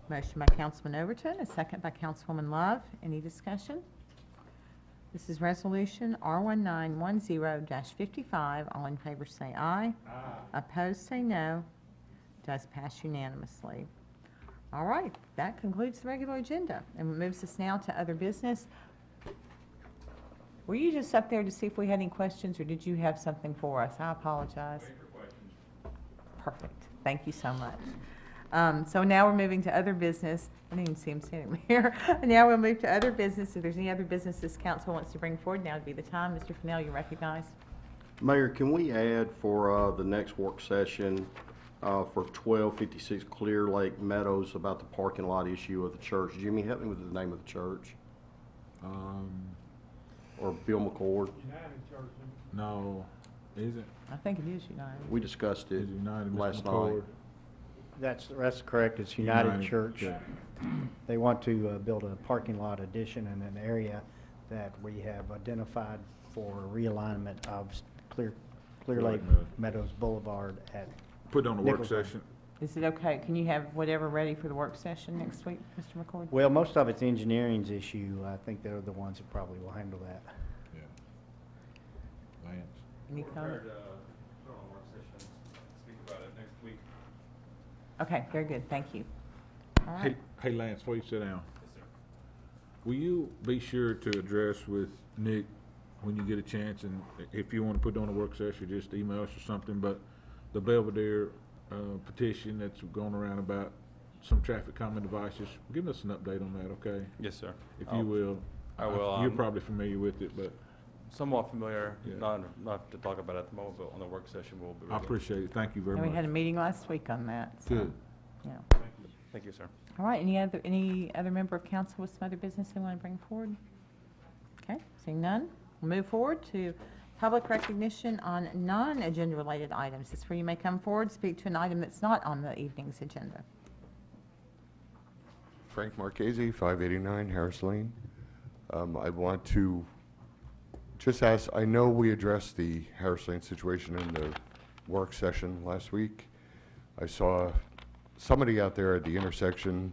Motion by Councilman Overton, a second by Councilwoman Love. Any discussion? This is resolution R1910-55. All in favor say aye. Opposed, say no. Does pass unanimously. All right, that concludes the regular agenda and moves us now to other business. Were you just up there to see if we had any questions, or did you have something for us? I apologize. Perfect. Thank you so much. So now we're moving to other business. I didn't even see him standing there. Now we'll move to other business. If there's any other business this council wants to bring forward, now would be the time. Mr. Fennell, you're recognized. Mayor, can we add for the next work session for 1256 Clear Lake Meadows about the parking lot issue of the church? Jimmy, help me with the name of the church. Or Bill McCord. United Church. No, is it? I think it is United. We discussed it Is it United, Mr. last McCord? night. That's correct. It's United Church. yeah. They want to build a parking lot addition in an area that we have identified for realignment of Clear Lake Meadows Boulevard at Put it on the work Nicholson. session. Is it okay? Can you have whatever ready for the work session next week, Mr. McCord? Well, most of it's engineering's issue. I think they're the ones that probably will handle that. Yeah. Lance. Any comment? Put on a work session, speak about it next week. Okay, very good. Thank you. All Hey, right. hey Lance, before you sit down, Yes, sir. will you be sure to address with Nick when you get a chance, and if you want to put it on a work session, just email us or something, but the Belvedere petition that's going around about some traffic calming devices, give us an update on that, okay? Yes, sir. If you will. I will. You're probably familiar with it, but Somewhat familiar, Yeah. not to talk about it at the moment, but on the work session we'll be ready. I appreciate it. Thank you very And we had a much. meeting last week on that. so, Good. Yeah. Thank you, sir. All right, any other member of council with some other business they want to bring forward? Okay, seeing none, we'll move forward to public recognition on non-agenda related items. This is where you may come forward, speak to an item that's not on the evening's agenda. Frank Marchese, 589 Harris Lane. I want to just ask, I know we addressed the Harris Lane situation in the work session last week. I saw somebody out there at the intersection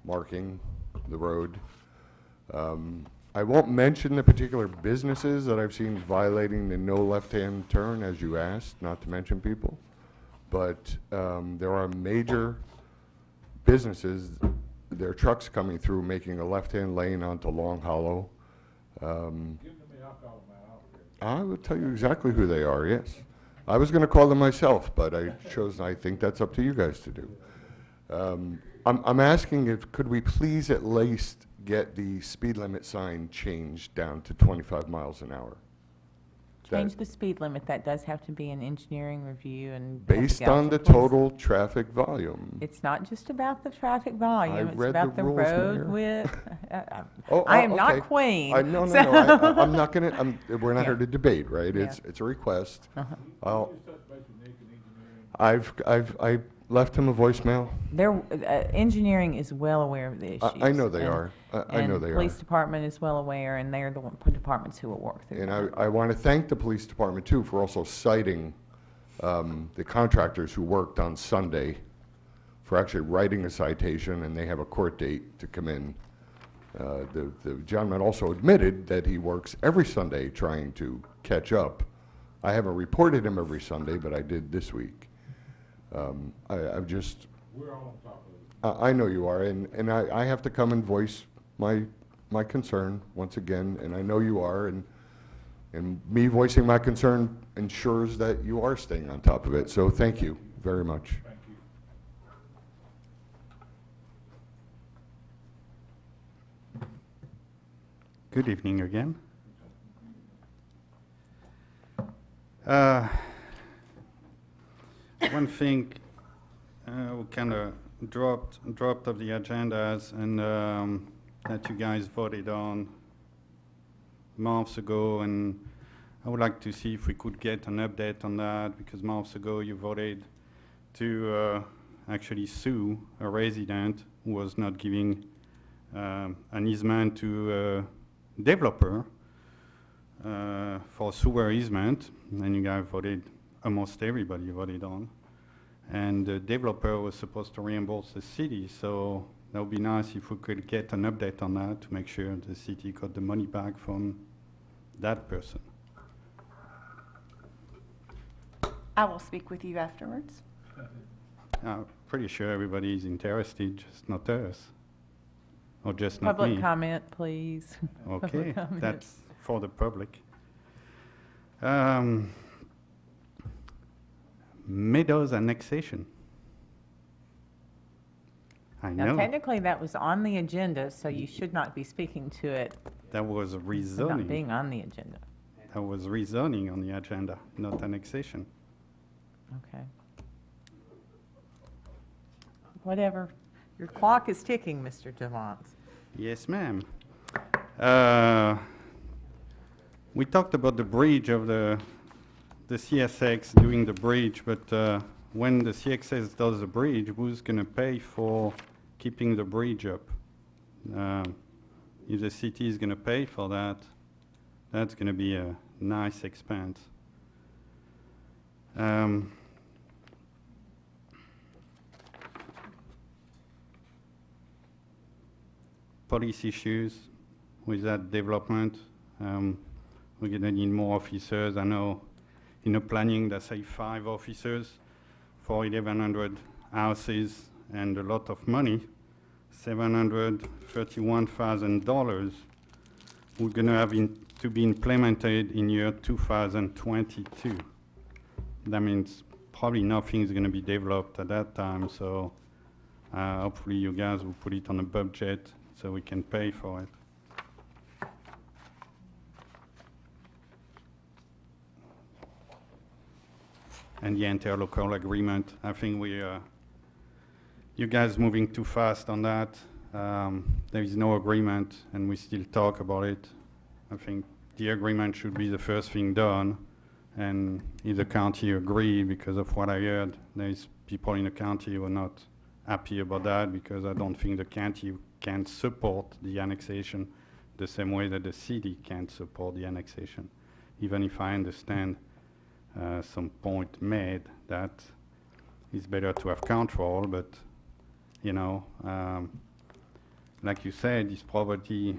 marking the road. I won't mention the particular businesses that I've seen violating the no left-hand turn, as you asked, not to mention people. But there are major businesses, there are trucks coming through making a left-hand lane onto Long Hollow. I will tell you exactly who they are, yes. I was going to call them myself, but I chose, I think that's up to you guys to do. I'm asking if, could we please at least get the speed limit sign changed down to 25 miles an hour? Change the speed limit. That does have to be an engineering review and. Based on the total traffic volume. It's not just about the traffic volume. It's read about the the rules, road Mayor. width. Oh, I am not okay. queen. No, so- I'm not gonna, we're not Yeah. here to debate, right? Yeah. It's a request. Uh-huh. I left him a voicemail. Engineering is well aware of the issues. I know they and- are. I know they And are. police department is well aware, and they're the departments who will work through And that. I want to thank the police department too for also citing the contractors who worked on Sunday for actually writing a citation, and they have a court date to come in. The gentleman also admitted that he works every Sunday trying to catch up. I haven't reported him every Sunday, but I did this week. I've just. We're all on top of it. I know you are, and I have to come and voice my concern once again, and I know you are, and me voicing my concern ensures that you are staying on top of it. So thank you very much. Thank you. Good evening again. One thing we kind of dropped off the agendas and that you guys voted on months ago, and I would like to see if we could get an update on that, because months ago you voted to actually sue a resident who was not giving an easement to a developer for sewer easement, and you guys voted, almost everybody voted on. And the developer was supposed to reimburse the city, so that would be nice if we could get an update on that to make sure the city got the money back from that person. I will speak with you afterwards. I'm pretty sure everybody is interested, just not us. Or just not me. Public comment, please. Okay, Public comment. that's for the public. Meadows annexation. I Now, know, technically, that was on the agenda, so you should not be speaking to it that was for not rezoning. being on the agenda. That was rezoning on the agenda, not annexation. Okay. Whatever. Your clock is ticking, Mr. Devant. Yes, ma'am. We talked about the bridge of the CSX doing the bridge, but when the CSX does the bridge, who's going to pay for keeping the bridge up? If the city is going to pay for that, that's going to be a nice expense. Police issues with that development. We're going to need more officers. I know in the planning they say 5 officers for 1,100 houses and a lot of money, $731,000. We're going to have to be implemented in year 2022. That means probably nothing is going to be developed at that time, so hopefully you guys will put it on a budget so we can pay for it. And the interlocal agreement, I think you guys moving too fast on that. There is no agreement and we still talk about it. I think the agreement should be the first thing done. And if the county agree, because of what I heard, there's people in the county who are not happy about that, because I don't think the county can support the annexation the same way that the city can't support the annexation. Even if I understand some point made that it's better to have control, but, you know, like you said, this property,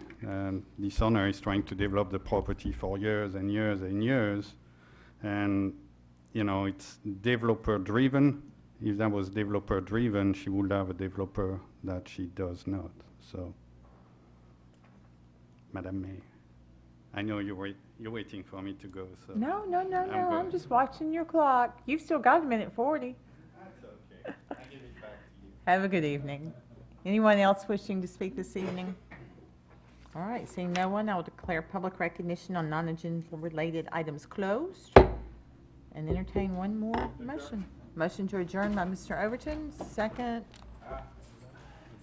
this owner is trying to develop the property for years and years and years. And, you know, it's developer-driven. If that was developer-driven, she would have a developer that she does not. So, Madam Mayor, I know you're waiting for me to go, so. No, I'm going. just watching your clock. You've still got a minute 40. That's okay. I give it back to you. Have a good evening. Anyone else wishing to speak this evening? All right, seeing no one, I will declare public recognition on non-agenda related items closed and entertain one more motion. Motion to adjourn by Mr. Overton, second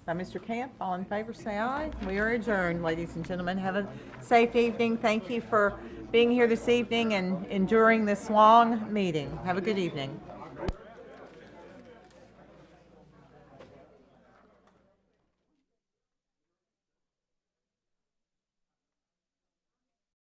by Mr. Camp. All in favor, say aye. We are adjourned, ladies and gentlemen. Have a safe evening. Thank you for being here this evening and enduring this long meeting. Have a good evening.